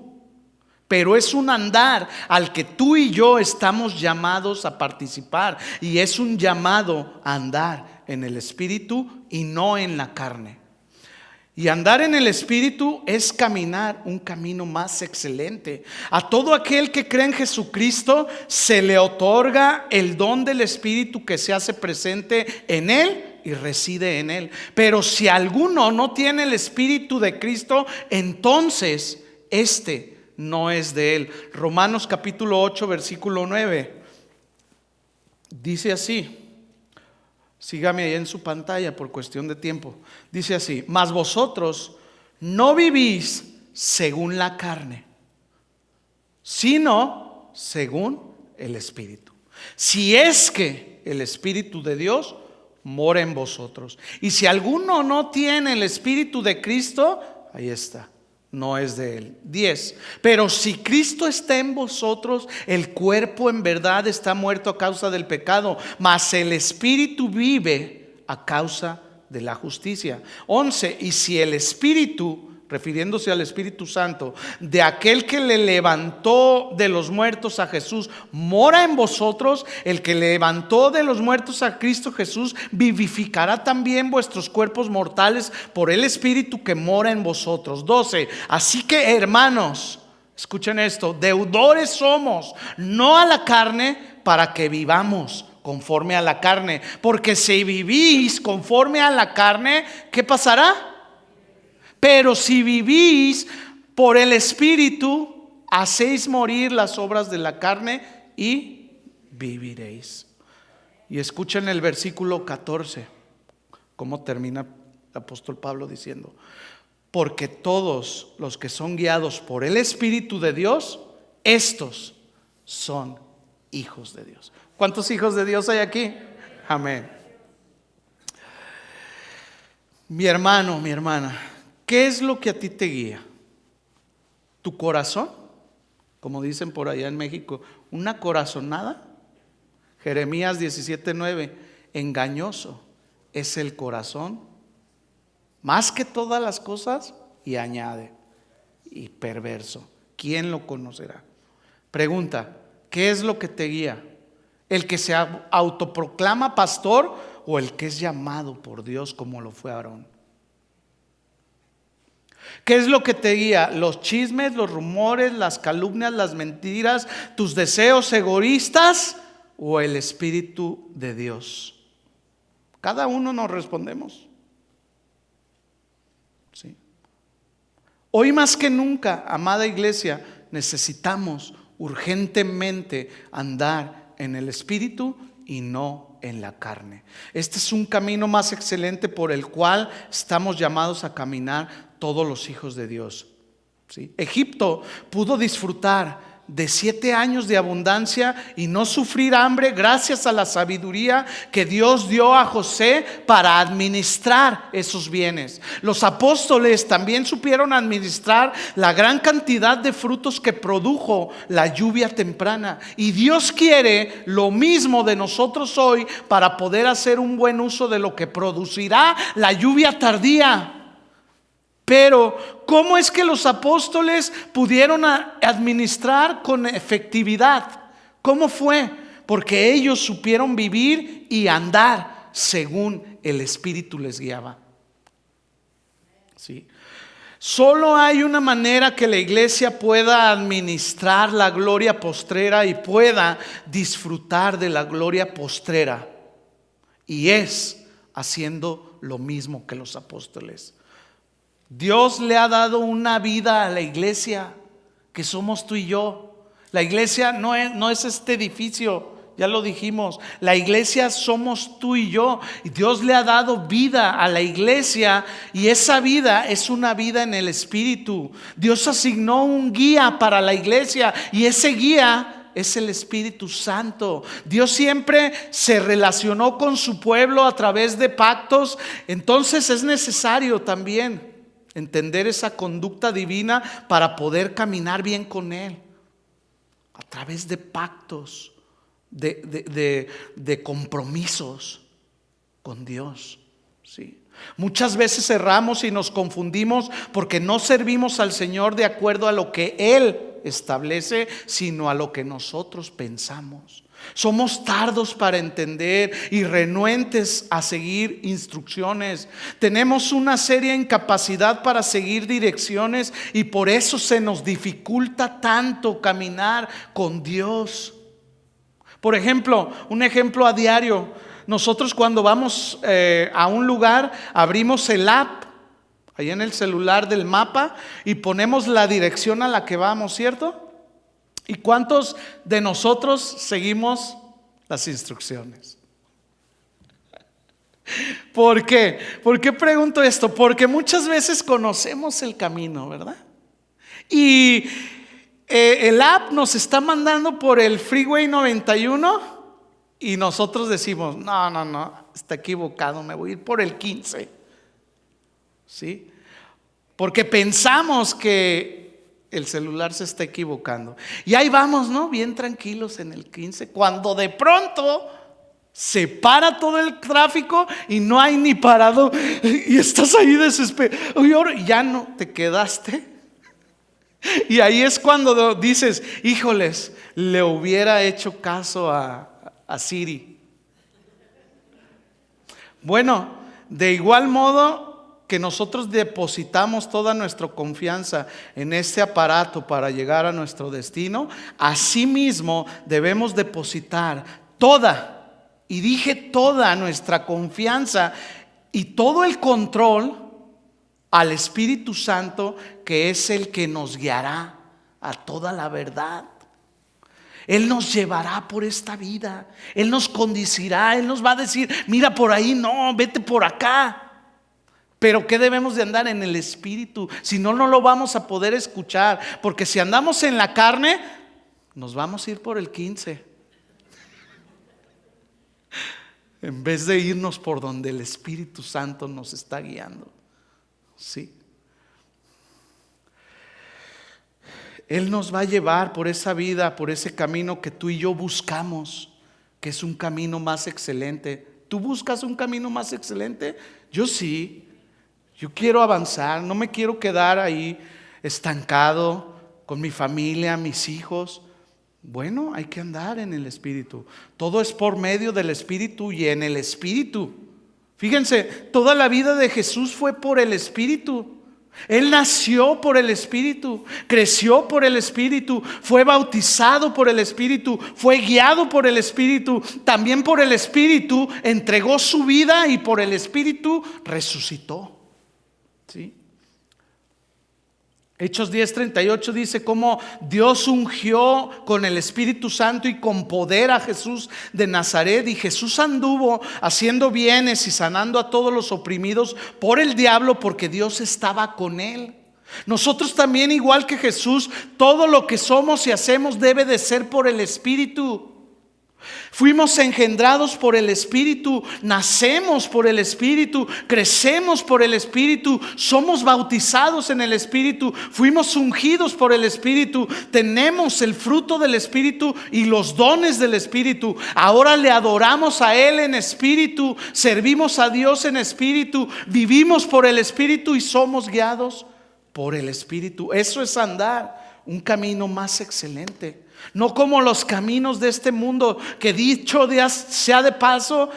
pero es un andar al que tú y yo estamos llamados a participar, y es un llamado a andar en el Espíritu y no en la carne. Y andar en el Espíritu es caminar un camino más excelente. A todo aquel que cree en Jesucristo se le otorga el don del Espíritu que se hace presente en él y reside en él. Pero si alguno no tiene el Espíritu de Cristo, entonces este no es de él. Romanos capítulo 8 versículo 9 dice así. Sígame ahí en su pantalla por cuestión de tiempo. Dice así: mas vosotros no vivís según la carne, sino según el Espíritu, si es que el Espíritu de Dios mora en vosotros. Y si alguno no tiene el Espíritu de Cristo, ahí está, no es de él. 10. Pero si Cristo está en vosotros, el cuerpo en verdad está muerto a causa del pecado, mas el Espíritu vive a causa de la justicia. 11. Y si el Espíritu, refiriéndose al Espíritu Santo, de aquel que le levantó de los muertos a Jesús, mora en vosotros, el que levantó de los muertos a Cristo Jesús vivificará también vuestros cuerpos mortales por el Espíritu que mora en vosotros. 12. Así que, hermanos, escuchen esto: deudores somos, no a la carne, para que vivamos conforme a la carne. Porque si vivís conforme a la carne, ¿qué pasará? Pero si vivís por el Espíritu, hacéis morir las obras de la carne y viviréis. Y escuchen el versículo 14, cómo termina el apóstol Pablo diciendo: porque todos los que son guiados por el Espíritu de Dios, estos son hijos de Dios. ¿Cuántos hijos de Dios hay aquí? Amén. Mi hermano, mi hermana, ¿qué es lo que a ti te guía? ¿Tu corazón? Como dicen por allá en México, una corazonada. Jeremías 17:9, engañoso es el corazón más que todas las cosas, y añade, y perverso, ¿quién lo conocerá? Pregunta: ¿qué es lo que te guía? ¿El que se autoproclama pastor o el que es llamado por Dios como lo fue Aarón? ¿Qué es lo que te guía? ¿Los chismes, los rumores, las calumnias, las mentiras, tus deseos egoístas o el Espíritu de Dios? Cada uno nos respondemos. ¿Sí? Hoy más que nunca, amada iglesia, necesitamos urgentemente andar en el Espíritu y no en la carne. Este es un camino más excelente por el cual estamos llamados a caminar todos los hijos de Dios. ¿Sí? Egipto pudo disfrutar de 7 años de abundancia y no sufrir hambre gracias a la sabiduría que Dios dio a José para administrar esos bienes. Los apóstoles también supieron administrar la gran cantidad de frutos que produjo la lluvia temprana, y Dios quiere lo mismo de nosotros hoy para poder hacer un buen uso de lo que producirá la lluvia tardía. Pero ¿cómo es que los apóstoles pudieron administrar con efectividad? ¿Cómo fue? Porque ellos supieron vivir y andar según el Espíritu les guiaba. ¿Sí? Solo hay una manera que la iglesia pueda administrar la gloria postrera y pueda disfrutar de la gloria postrera, y es haciendo lo mismo que los apóstoles. Dios le ha dado una vida a la iglesia que somos tú y yo. La iglesia no es este edificio, ya lo dijimos. La iglesia somos tú y yo, y Dios le ha dado vida a la iglesia, y esa vida es una vida en el Espíritu. Dios asignó un guía para la iglesia, y ese guía es el Espíritu Santo. Dios siempre se relacionó con su pueblo a través de pactos. Entonces es necesario también entender esa conducta divina para poder caminar bien con Él. A través de pactos, de compromisos con Dios. ¿Sí? Muchas veces erramos y nos confundimos porque no servimos al Señor de acuerdo a lo que Él establece, sino a lo que nosotros pensamos. Somos tardos para entender y renuentes a seguir instrucciones. Tenemos una seria incapacidad para seguir direcciones y por eso se nos dificulta tanto caminar con Dios. Por ejemplo, un ejemplo a diario. Nosotros cuando vamos a un lugar, abrimos el app ahí en el celular del mapa y ponemos la dirección a la que vamos, ¿cierto? ¿Y cuántos de nosotros seguimos las instrucciones? ¿Por qué? ¿Por qué pregunto esto? Porque muchas veces conocemos el camino, ¿verdad? Y el app nos está mandando por el Freeway 91 y nosotros decimos, no, está equivocado, me voy a ir por el 15. ¿Sí? Porque pensamos que el celular se está equivocando. Y ahí vamos, ¿no? Bien tranquilos en el 15, cuando de pronto se para todo el tráfico y no hay ni parado y estás ahí desesperado y ya no te quedaste. Y ahí es cuando dices, híjoles, le hubiera hecho caso a Siri. Bueno, de igual modo que nosotros depositamos toda nuestra confianza en este aparato para llegar a nuestro destino, asimismo debemos depositar toda, y dije toda, nuestra confianza y todo el control al Espíritu Santo, que es el que nos guiará a toda la verdad. Él nos llevará por esta vida, Él nos conducirá, Él nos va a decir, mira por ahí, no, vete por acá. Pero ¿qué debemos de andar? En el Espíritu. Si no, no lo vamos a poder escuchar. Porque si andamos en la carne, nos vamos a ir por el 15, en vez de irnos por donde el Espíritu Santo nos está guiando. Sí. Él nos va a llevar por esa vida, por ese camino que tú y yo buscamos, que es un camino más excelente. ¿Tú buscas un camino más excelente? Yo sí. Yo quiero avanzar, no me quiero quedar ahí estancado con mi familia, mis hijos. Bueno, hay que andar en el Espíritu. Todo es por medio del Espíritu y en el Espíritu. Fíjense, toda la vida de Jesús fue por el Espíritu. Él nació por el Espíritu, creció por el Espíritu, fue bautizado por el Espíritu, fue guiado por el Espíritu, también por el Espíritu entregó su vida y por el Espíritu resucitó. ¿Sí? Hechos 10:38 dice cómo Dios ungió con el Espíritu Santo y con poder a Jesús de Nazaret, y Jesús anduvo haciendo bienes y sanando a todos los oprimidos por el diablo, porque Dios estaba con él. Nosotros también, igual que Jesús, todo lo que somos y hacemos debe de ser por el Espíritu. Fuimos engendrados por el Espíritu, nacemos por el Espíritu, crecemos por el Espíritu, somos bautizados en el Espíritu, fuimos ungidos por el Espíritu, tenemos el fruto del Espíritu y los dones del Espíritu. Ahora le adoramos a Él en espíritu, servimos a Dios en espíritu, vivimos por el Espíritu y somos guiados por el Espíritu. Eso es andar un camino más excelente. No como los caminos de este mundo, que dicho sea de paso,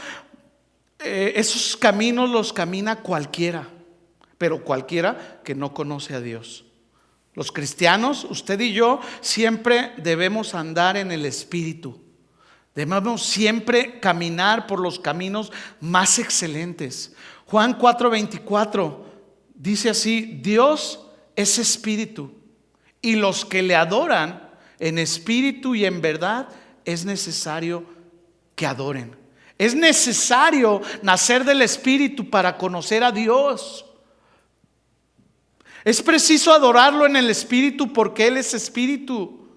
esos caminos los camina cualquiera, pero cualquiera que no conoce a Dios. Los cristianos, usted y yo, siempre debemos andar en el Espíritu. Debemos siempre caminar por los caminos más excelentes. Juan 4:24 dice así: Dios es Espíritu, y los que le adoran en espíritu y en verdad es necesario que adoren. Es necesario nacer del Espíritu para conocer a Dios. Es preciso adorarlo en el Espíritu porque Él es Espíritu.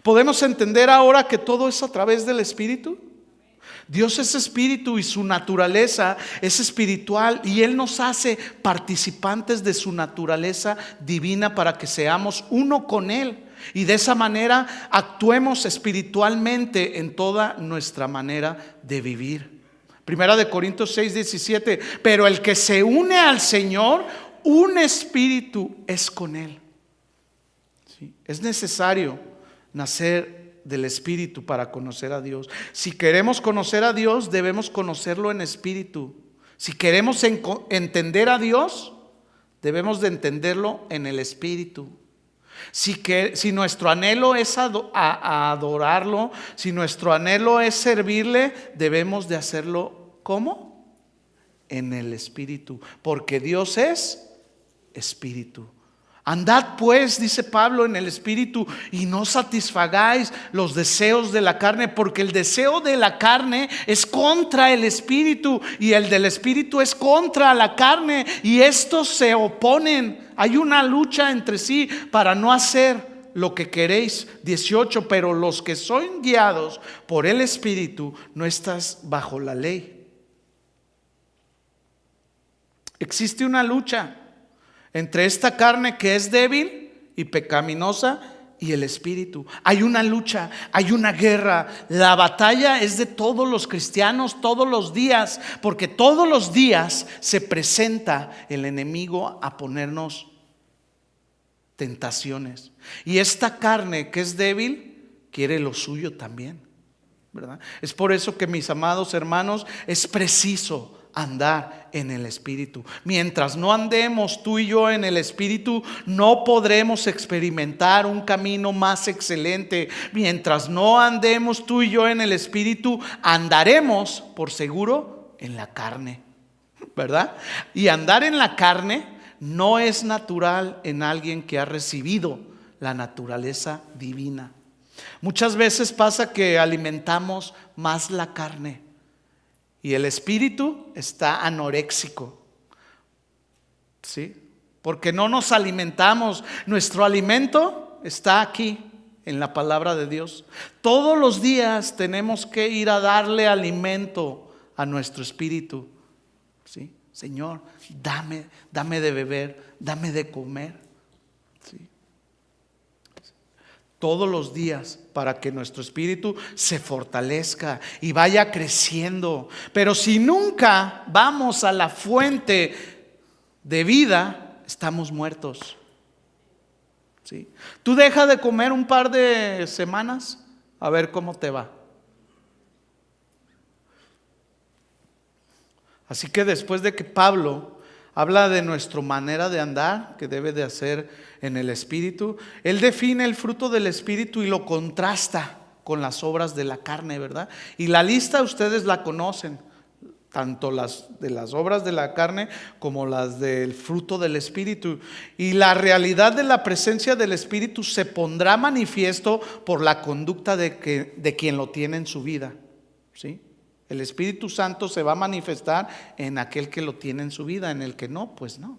¿Podemos entender ahora que todo es a través del Espíritu? Dios es espíritu y su naturaleza es espiritual, y Él nos hace participantes de su naturaleza divina para que seamos uno con Él y de esa manera actuemos espiritualmente en toda nuestra manera de vivir. Primera de Corintios 6:17, pero el que se une al Señor, un espíritu es con Él. ¿Sí? Es necesario nacer del Espíritu para conocer a Dios. Si queremos conocer a Dios, debemos conocerlo en espíritu. Si queremos entender a Dios, debemos de entenderlo en el Espíritu. Si nuestro anhelo es adorarlo, si nuestro anhelo es servirle, debemos de hacerlo ¿cómo? En el Espíritu, porque Dios es Espíritu. Andad pues, dice Pablo, en el Espíritu, y no satisfagáis los deseos de la carne, porque el deseo de la carne es contra el Espíritu, y el del Espíritu es contra la carne, y estos se oponen. Hay una lucha entre sí para no hacer lo que queréis. 18, pero los que son guiados por el Espíritu no estás bajo la ley. Existe una lucha entre esta carne que es débil y pecaminosa y el Espíritu. Hay una lucha, hay una guerra. La batalla es de todos los cristianos todos los días, porque todos los días se presenta el enemigo a ponernos tentaciones. Y esta carne que es débil quiere lo suyo también, ¿verdad? Es por eso que, mis amados hermanos, es preciso andar en el Espíritu. Mientras no andemos tú y yo en el Espíritu, no podremos experimentar un camino más excelente. Mientras no andemos tú y yo en el Espíritu, andaremos por seguro en la carne, ¿verdad? Y andar en la carne no es natural en alguien que ha recibido la naturaleza divina. Muchas veces pasa que alimentamos más la carne y el espíritu está anoréxico, ¿sí? Porque no nos alimentamos. Nuestro alimento está aquí en la palabra de Dios. Todos los días tenemos que ir a darle alimento a nuestro espíritu, ¿sí? Señor, dame de beber, dame de comer, ¿sí? Todos los días, para que nuestro espíritu se fortalezca y vaya creciendo. Pero si nunca vamos a la fuente de vida, estamos muertos, ¿sí? Tú deja de comer un par de semanas, a ver cómo te va. Así que después de que Pablo habla de nuestra manera de andar, que debe de hacer en el Espíritu, él define el fruto del Espíritu y lo contrasta con las obras de la carne, ¿verdad? Y la lista ustedes la conocen, tanto las de las obras de la carne como las del fruto del Espíritu. Y la realidad de la presencia del Espíritu se pondrá manifiesto por la conducta de quien lo tiene en su vida, ¿sí? El Espíritu Santo se va a manifestar en aquel que lo tiene en su vida, en el que no, pues no,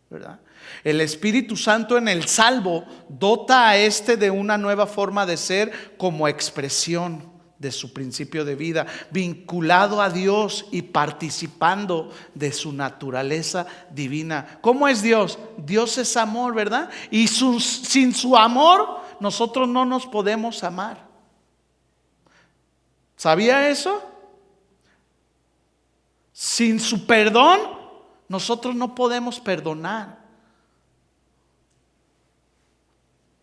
¿verdad? El Espíritu Santo en el salvo dota a este de una nueva forma de ser como expresión de su principio de vida, vinculado a Dios y participando de su naturaleza divina. ¿Cómo es Dios? Dios es amor, ¿verdad? Y sin su amor nosotros no nos podemos amar. ¿Sabía eso? Sin su perdón, nosotros no podemos perdonar,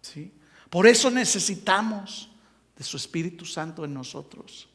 ¿sí? Por eso necesitamos de su Espíritu Santo en nosotros.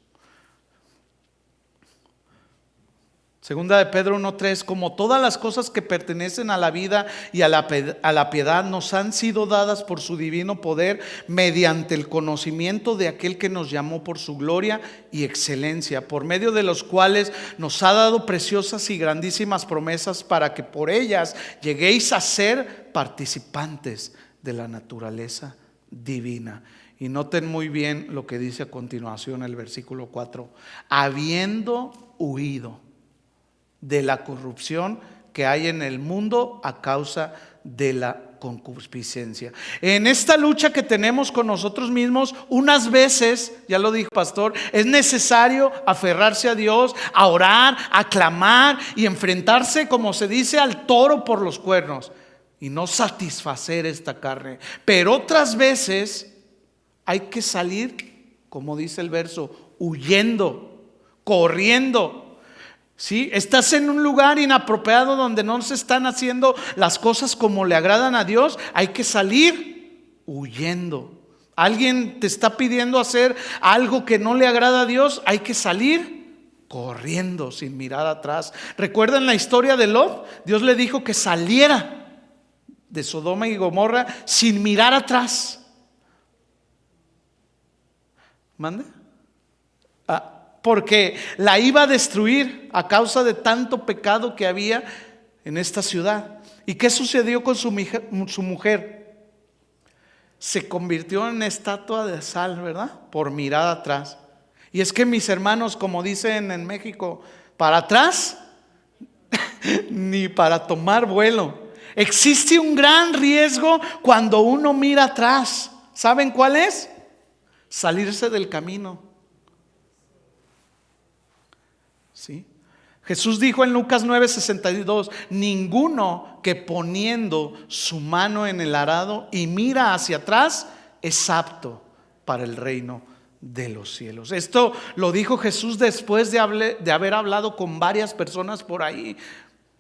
Segunda de Pedro 1:3, como todas las cosas que pertenecen a la vida y a la piedad nos han sido dadas por su divino poder mediante el conocimiento de aquel que nos llamó por su gloria y excelencia, por medio de los cuales nos ha dado preciosas y grandísimas promesas para que por ellas lleguéis a ser participantes de la naturaleza divina. Y noten muy bien lo que dice a continuación el versículo 4, habiendo huido de la corrupción que hay en el mundo a causa de la concupiscencia. En esta lucha que tenemos con nosotros mismos, unas veces, ya lo dijo pastor, es necesario aferrarse a Dios, a orar, a clamar y enfrentarse, como se dice, al toro por los cuernos y no satisfacer esta carne. Pero otras veces hay que salir, como dice el verso, huyendo, corriendo. ¿Sí? Estás en un lugar inapropiado donde no se están haciendo las cosas como le agradan a Dios. Hay que salir huyendo. Alguien te está pidiendo hacer algo que no le agrada a Dios. Hay que salir corriendo sin mirar atrás. ¿Recuerdan la historia de Lot? Dios le dijo que saliera de Sodoma y Gomorra sin mirar atrás. ¿Mande? Porque la iba a destruir a causa de tanto pecado que había en esta ciudad. ¿Y qué sucedió con su mujer? Se convirtió en estatua de sal, ¿verdad? Por mirar atrás. Y es que, mis hermanos, como dicen en México, para atrás ni para tomar vuelo. Existe un gran riesgo cuando uno mira atrás. ¿Saben cuál es? Salirse del camino. ¿Sí? Jesús dijo en Lucas 9:62: ninguno que poniendo su mano en el arado y mira hacia atrás es apto para el reino de los cielos. Esto lo dijo Jesús después de haber hablado con varias personas por ahí.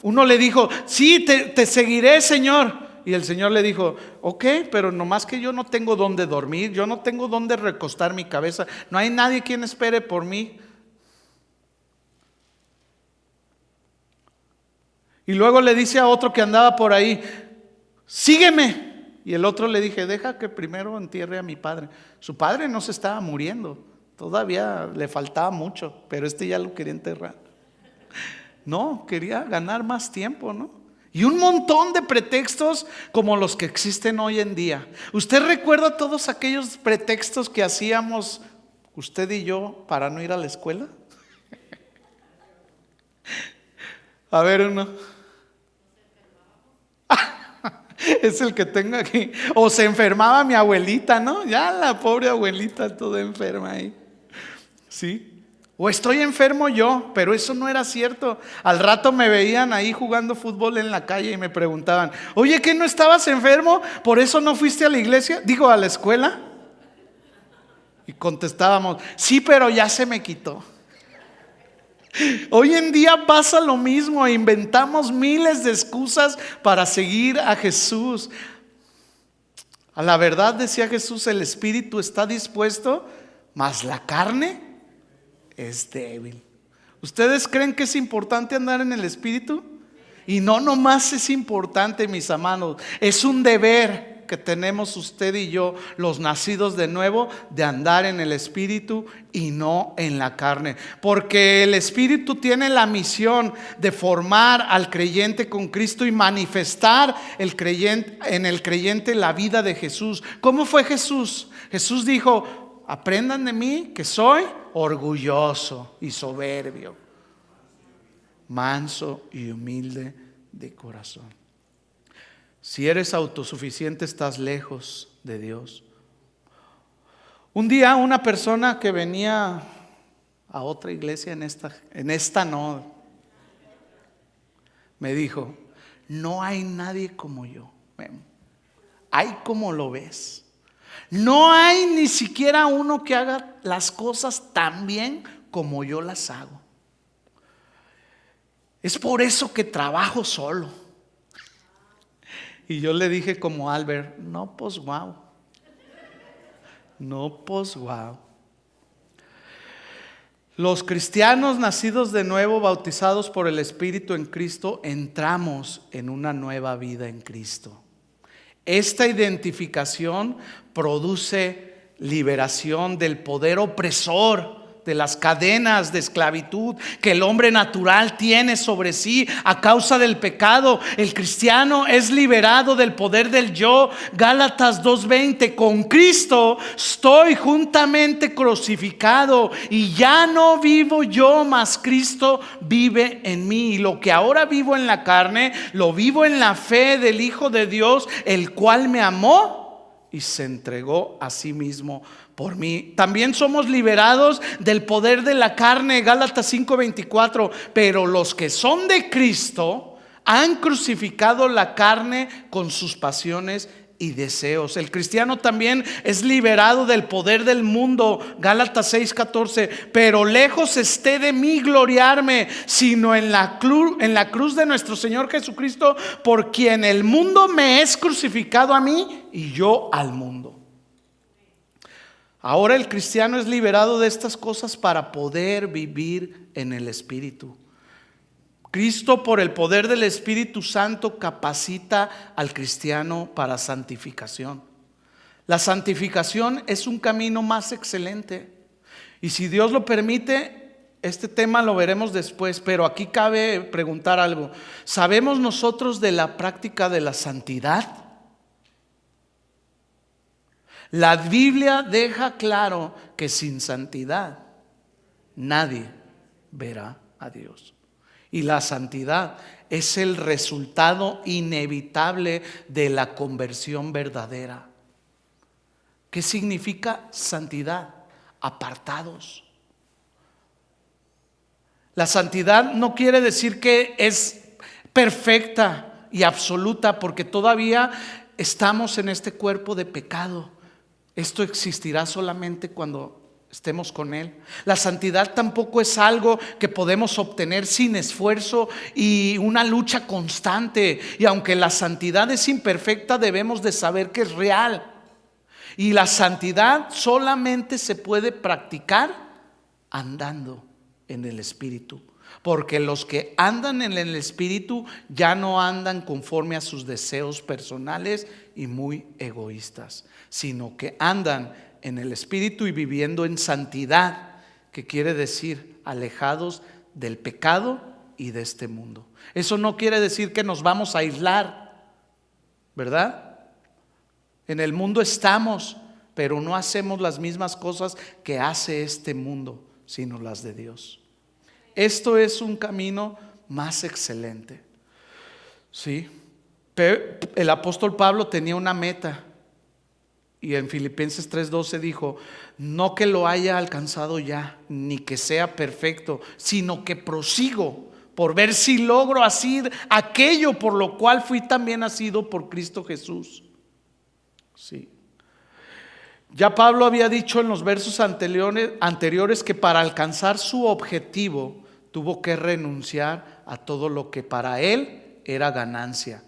Uno le dijo: sí, te seguiré, Señor. Y el Señor le dijo: ok, pero nomás que yo no tengo dónde dormir, yo no tengo dónde recostar mi cabeza, no hay nadie quien espere por mí. Y luego le dice a otro que andaba por ahí: sígueme. Y el otro le dije: deja que primero entierre a mi padre. Su padre no se estaba muriendo, todavía le faltaba mucho, pero ya lo quería enterrar. No, quería ganar más tiempo, ¿no? Y un montón de pretextos como los que existen hoy en día. ¿Usted recuerda todos aquellos pretextos que hacíamos usted y yo para no ir a la escuela? A ver, uno. Es el que tengo aquí. O se enfermaba mi abuelita, ¿no? Ya la pobre abuelita toda enferma ahí. ¿Sí? O estoy enfermo yo, pero eso no era cierto. Al rato me veían ahí jugando fútbol en la calle y me preguntaban: oye, ¿qué no estabas enfermo? ¿Por eso no fuiste a la iglesia? Digo, a la escuela. Y contestábamos: sí, pero ya se me quitó. Hoy en día pasa lo mismo, inventamos miles de excusas para seguir a Jesús. A la verdad, decía Jesús, el espíritu está dispuesto, mas la carne es débil. ¿Ustedes creen que es importante andar en el espíritu? Y no nomás es importante, mis hermanos, es un deber que tenemos usted y yo, los nacidos de nuevo, de andar en el espíritu y no en la carne. Porque el espíritu tiene la misión de formar al creyente con Cristo y manifestar en el creyente la vida de Jesús. ¿Cómo fue Jesús? Jesús dijo: aprendan de mí que soy orgulloso y soberbio, manso y humilde de corazón. Si eres autosuficiente, estás lejos de Dios. Un día una persona que venía a otra iglesia, en esta no, me dijo: no hay nadie como yo. Hay como lo ves. No hay ni siquiera uno que haga las cosas tan bien como yo las hago. Es por eso que trabajo solo. Y yo le dije como Albert: no, pues wow. No, pues wow. Los cristianos nacidos de nuevo, bautizados por el Espíritu en Cristo, entramos en una nueva vida en Cristo. Esta identificación produce liberación del poder opresor de las cadenas de esclavitud que el hombre natural tiene sobre sí a causa del pecado. El cristiano es liberado del poder del yo. Gálatas 2:20: con Cristo estoy juntamente crucificado y ya no vivo yo, mas Cristo vive en mí. Y lo que ahora vivo en la carne, lo vivo en la fe del Hijo de Dios, el cual me amó y se entregó a sí mismo por mí. También somos liberados del poder de la carne. Gálatas 5:24: pero los que son de Cristo han crucificado la carne con sus pasiones y deseos. El cristiano también es liberado del poder del mundo. Gálatas 6:14: pero lejos esté de mí gloriarme, sino en la cruz de nuestro Señor Jesucristo, por quien el mundo me es crucificado a mí y yo al mundo. Ahora el cristiano es liberado de estas cosas para poder vivir en el Espíritu. Cristo, por el poder del Espíritu Santo, capacita al cristiano para santificación. La santificación es un camino más excelente. Y si Dios lo permite, este tema lo veremos después, pero aquí cabe preguntar algo. ¿Sabemos nosotros de la práctica de la santidad? La Biblia deja claro que sin santidad nadie verá a Dios. Y la santidad es el resultado inevitable de la conversión verdadera. ¿Qué significa santidad? Apartados. La santidad no quiere decir que es perfecta y absoluta, porque todavía estamos en este cuerpo de pecado. Esto existirá solamente cuando estemos con Él. La santidad tampoco es algo que podemos obtener sin esfuerzo y una lucha constante. Y aunque la santidad es imperfecta, debemos de saber que es real. Y la santidad solamente se puede practicar andando en el Espíritu. Porque los que andan en el Espíritu ya no andan conforme a sus deseos personales y muy egoístas, sino que andan en el Espíritu y viviendo en santidad, que quiere decir alejados del pecado y de este mundo. Eso no quiere decir que nos vamos a aislar, ¿verdad? En el mundo estamos, pero no hacemos las mismas cosas que hace este mundo, sino las de Dios. Esto es un camino más excelente. Sí. El apóstol Pablo tenía una meta, y en Filipenses 3:12 dijo: no que lo haya alcanzado ya, ni que sea perfecto, sino que prosigo por ver si logro hacer aquello por lo cual fui también nacido por Cristo Jesús. Sí. Ya Pablo había dicho en los versos anteriores que para alcanzar su objetivo tuvo que renunciar a todo lo que para él era ganancia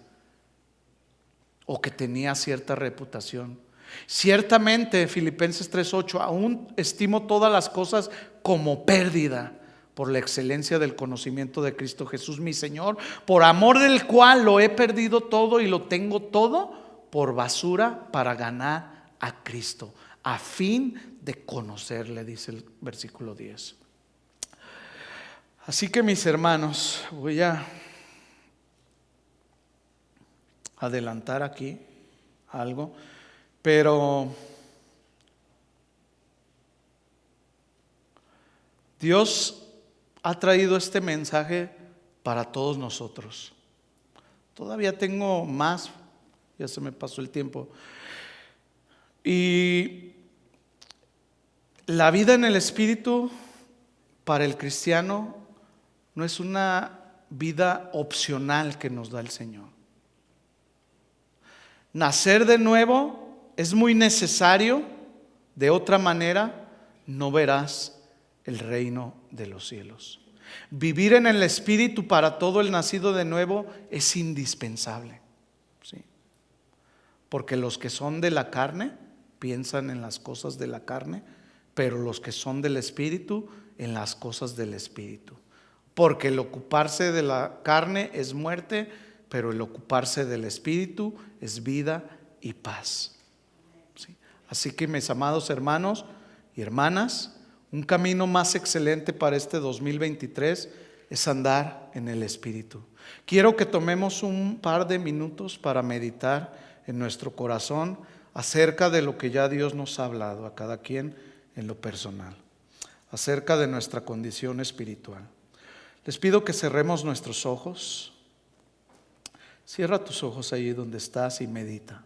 o que tenía cierta reputación. Ciertamente, Filipenses 3:8: aún estimo todas las cosas como pérdida por la excelencia del conocimiento de Cristo Jesús mi Señor, por amor del cual lo he perdido todo y lo tengo todo por basura para ganar a Cristo, a fin de conocerle, dice el versículo 10. Así que, mis hermanos, voy a adelantar aquí algo, pero Dios ha traído este mensaje para todos nosotros. Todavía tengo más, ya se me pasó el tiempo. Y la vida en el Espíritu para el cristiano no es una vida opcional que nos da el Señor. Nacer de nuevo es muy necesario. De otra manera no verás el reino de los cielos. Vivir en el Espíritu para todo el nacido de nuevo es indispensable, ¿sí? Porque los que son de la carne piensan en las cosas de la carne, pero los que son del Espíritu en las cosas del Espíritu. Porque el ocuparse de la carne es muerte, pero el ocuparse del Espíritu es vida y paz. ¿Sí? Así que, mis amados hermanos y hermanas, Un camino más excelente para este 2023 es andar en el Espíritu. Quiero que tomemos un par de minutos para meditar en nuestro corazón acerca de lo que ya Dios nos ha hablado a cada quien en lo personal, acerca de nuestra condición espiritual. Les pido que cerremos nuestros ojos. Cierra tus ojos ahí donde estás y medita.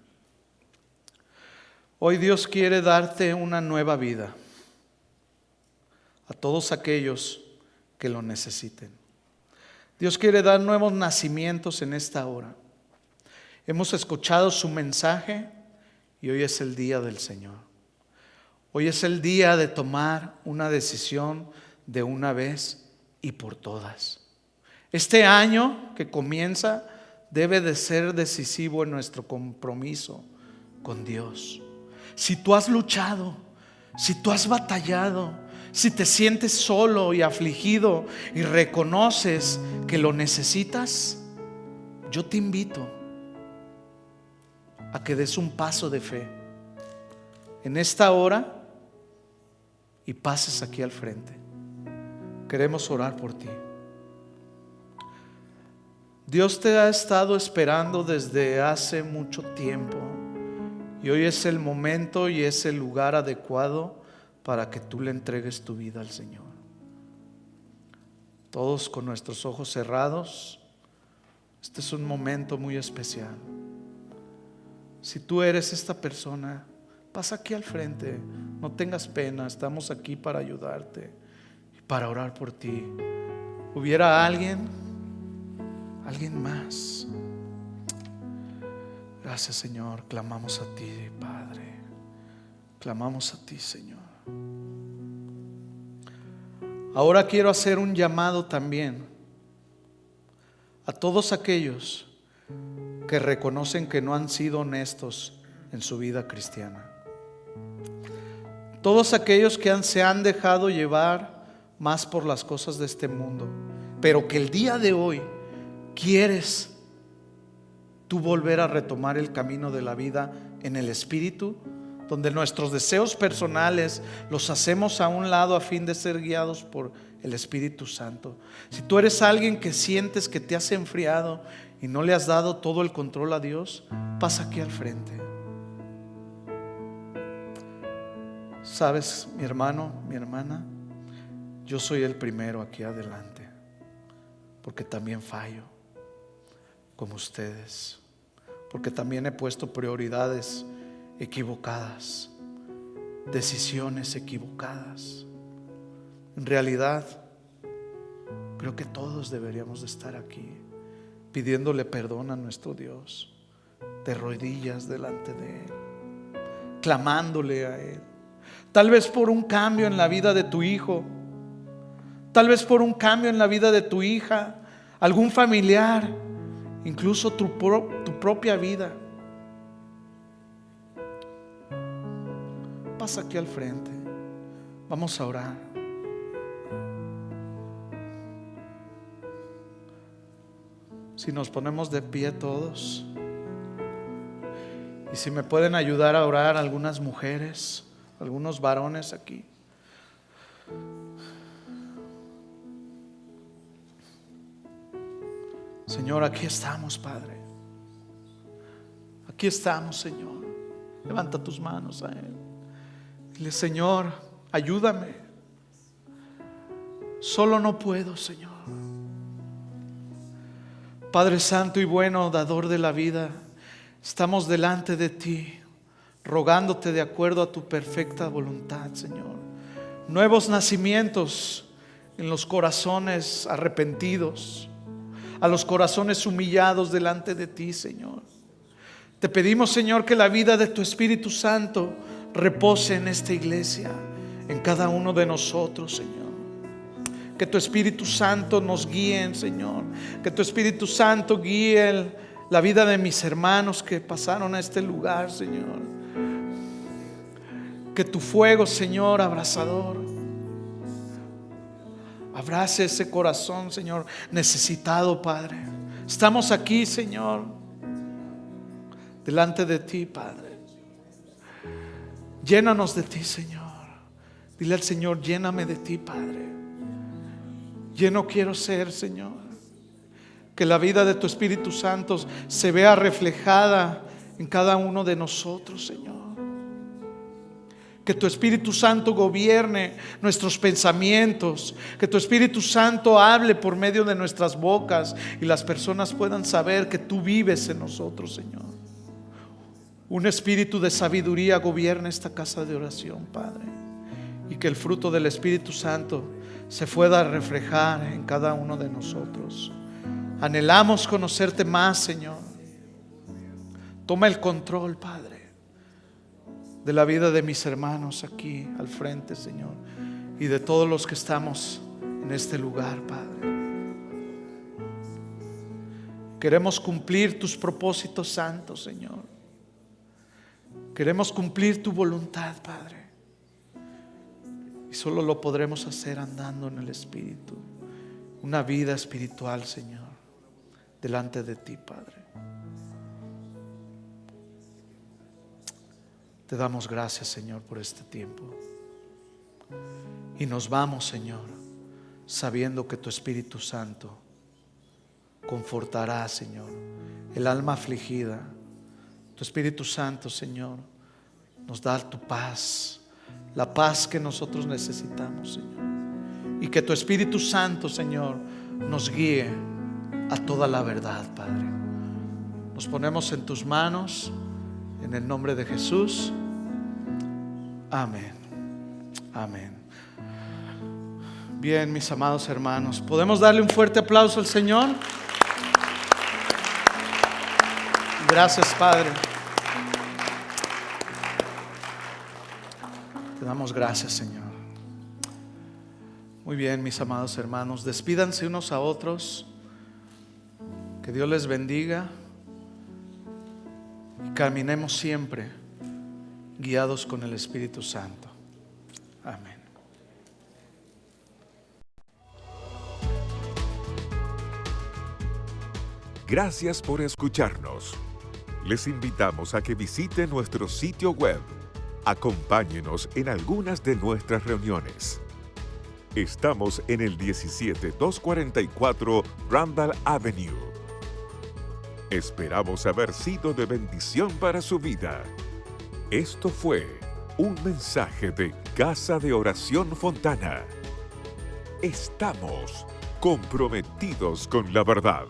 Hoy Dios quiere darte una nueva vida a todos aquellos que lo necesiten. Dios quiere dar nuevos nacimientos en esta hora. Hemos escuchado su mensaje y hoy es el día del Señor. Hoy es el día de tomar una decisión de una vez y por todas. Este año que comienza debe de ser decisivo en nuestro compromiso con Dios. Si tú has luchado, si tú has batallado, si te sientes solo y afligido y reconoces que lo necesitas, yo te invito a que des un paso de fe en esta hora y pases aquí al frente. Queremos orar por ti. Dios te ha estado esperando desde hace mucho tiempo y hoy es el momento y es el lugar adecuado para que tú le entregues tu vida al Señor. Todos con nuestros ojos cerrados. Este es un momento muy especial. Si tú eres esta persona, pasa aquí al frente. No tengas pena, estamos aquí para ayudarte y para orar por ti. ¿Hubiera alguien más? Gracias, Señor. Clamamos a ti, Padre. Clamamos a ti, Señor. Ahora quiero hacer un llamado también a todos aquellos que reconocen que no han sido honestos en su vida cristiana. Todos aquellos que se han dejado llevar más por las cosas de este mundo, pero que el día de hoy quieres tú volver a retomar el camino de la vida en el Espíritu, donde nuestros deseos personales los hacemos a un lado a fin de ser guiados por el Espíritu Santo. Si tú eres alguien que sientes que te has enfriado y no le has dado todo el control a Dios, pasa aquí al frente. Sabes, mi hermano, mi hermana, yo soy el primero aquí adelante, porque también fallo como ustedes, porque también he puesto prioridades equivocadas, decisiones equivocadas. En realidad, creo que todos deberíamos de estar aquí pidiéndole perdón a nuestro Dios, de rodillas delante de Él, clamándole a Él. Tal vez por un cambio en la vida de tu hijo, tal vez por un cambio en la vida de tu hija, algún familiar, incluso tu propia vida. Pasa aquí al frente, vamos a orar. Si nos ponemos de pie todos, y si me pueden ayudar a orar algunas mujeres, algunos varones aquí. Señor, aquí estamos, Padre. Aquí estamos, Señor. Levanta tus manos a Él. Dile: Señor, ayúdame. Solo no puedo, Señor. Padre santo y bueno, dador de la vida, estamos delante de ti, rogándote de acuerdo a tu perfecta voluntad, Señor. Nuevos nacimientos en los corazones arrepentidos, a los corazones humillados delante de ti, Señor. Te pedimos, Señor, que la vida de tu Espíritu Santo repose en esta iglesia, en cada uno de nosotros, Señor. Que tu Espíritu Santo nos guíe, Señor. Que tu Espíritu Santo guíe la vida de mis hermanos que pasaron a este lugar, Señor. Que tu fuego, Señor, abrasador, abrace ese corazón, Señor, necesitado, Padre. Estamos aquí, Señor, delante de ti, Padre. Llénanos de ti, Señor. Dile al Señor, lléname de ti, Padre. Lleno quiero ser, Señor. Que la vida de tu Espíritu Santo se vea reflejada en cada uno de nosotros, Señor. Que tu Espíritu Santo gobierne nuestros pensamientos. Que tu Espíritu Santo hable por medio de nuestras bocas y las personas puedan saber que tú vives en nosotros, Señor. Un espíritu de sabiduría gobierne esta casa de oración, Padre. Y que el fruto del Espíritu Santo se pueda reflejar en cada uno de nosotros. Anhelamos conocerte más, Señor. Toma el control, Padre, de la vida de mis hermanos aquí al frente, Señor, y de todos los que estamos en este lugar, Padre. Queremos cumplir tus propósitos santos, Señor. Queremos cumplir tu voluntad, Padre. Y solo lo podremos hacer andando en el Espíritu. Una vida espiritual, Señor, delante de ti, Padre. Te damos gracias, Señor, por este tiempo. Y nos vamos, Señor, sabiendo que tu Espíritu Santo confortará, Señor, el alma afligida. Tu Espíritu Santo, Señor, nos da tu paz, la paz que nosotros necesitamos, Señor. Y que tu Espíritu Santo, Señor, nos guíe a toda la verdad, Padre. Nos ponemos en tus manos, en el nombre de Jesús. Amén. Amén. Bien, mis amados hermanos, ¿podemos darle un fuerte aplauso al Señor? Gracias, Padre. Te damos gracias, Señor. Muy bien, mis amados hermanos, despídanse unos a otros. Que Dios les bendiga. Y caminemos siempre guiados con el Espíritu Santo. Amén. Gracias por escucharnos. Les invitamos a que visiten nuestro sitio web. Acompáñenos en algunas de nuestras reuniones. Estamos en el 17244 Randall Avenue. Esperamos haber sido de bendición para su vida. Esto fue un mensaje de Casa de Oración Fontana. Estamos comprometidos con la verdad.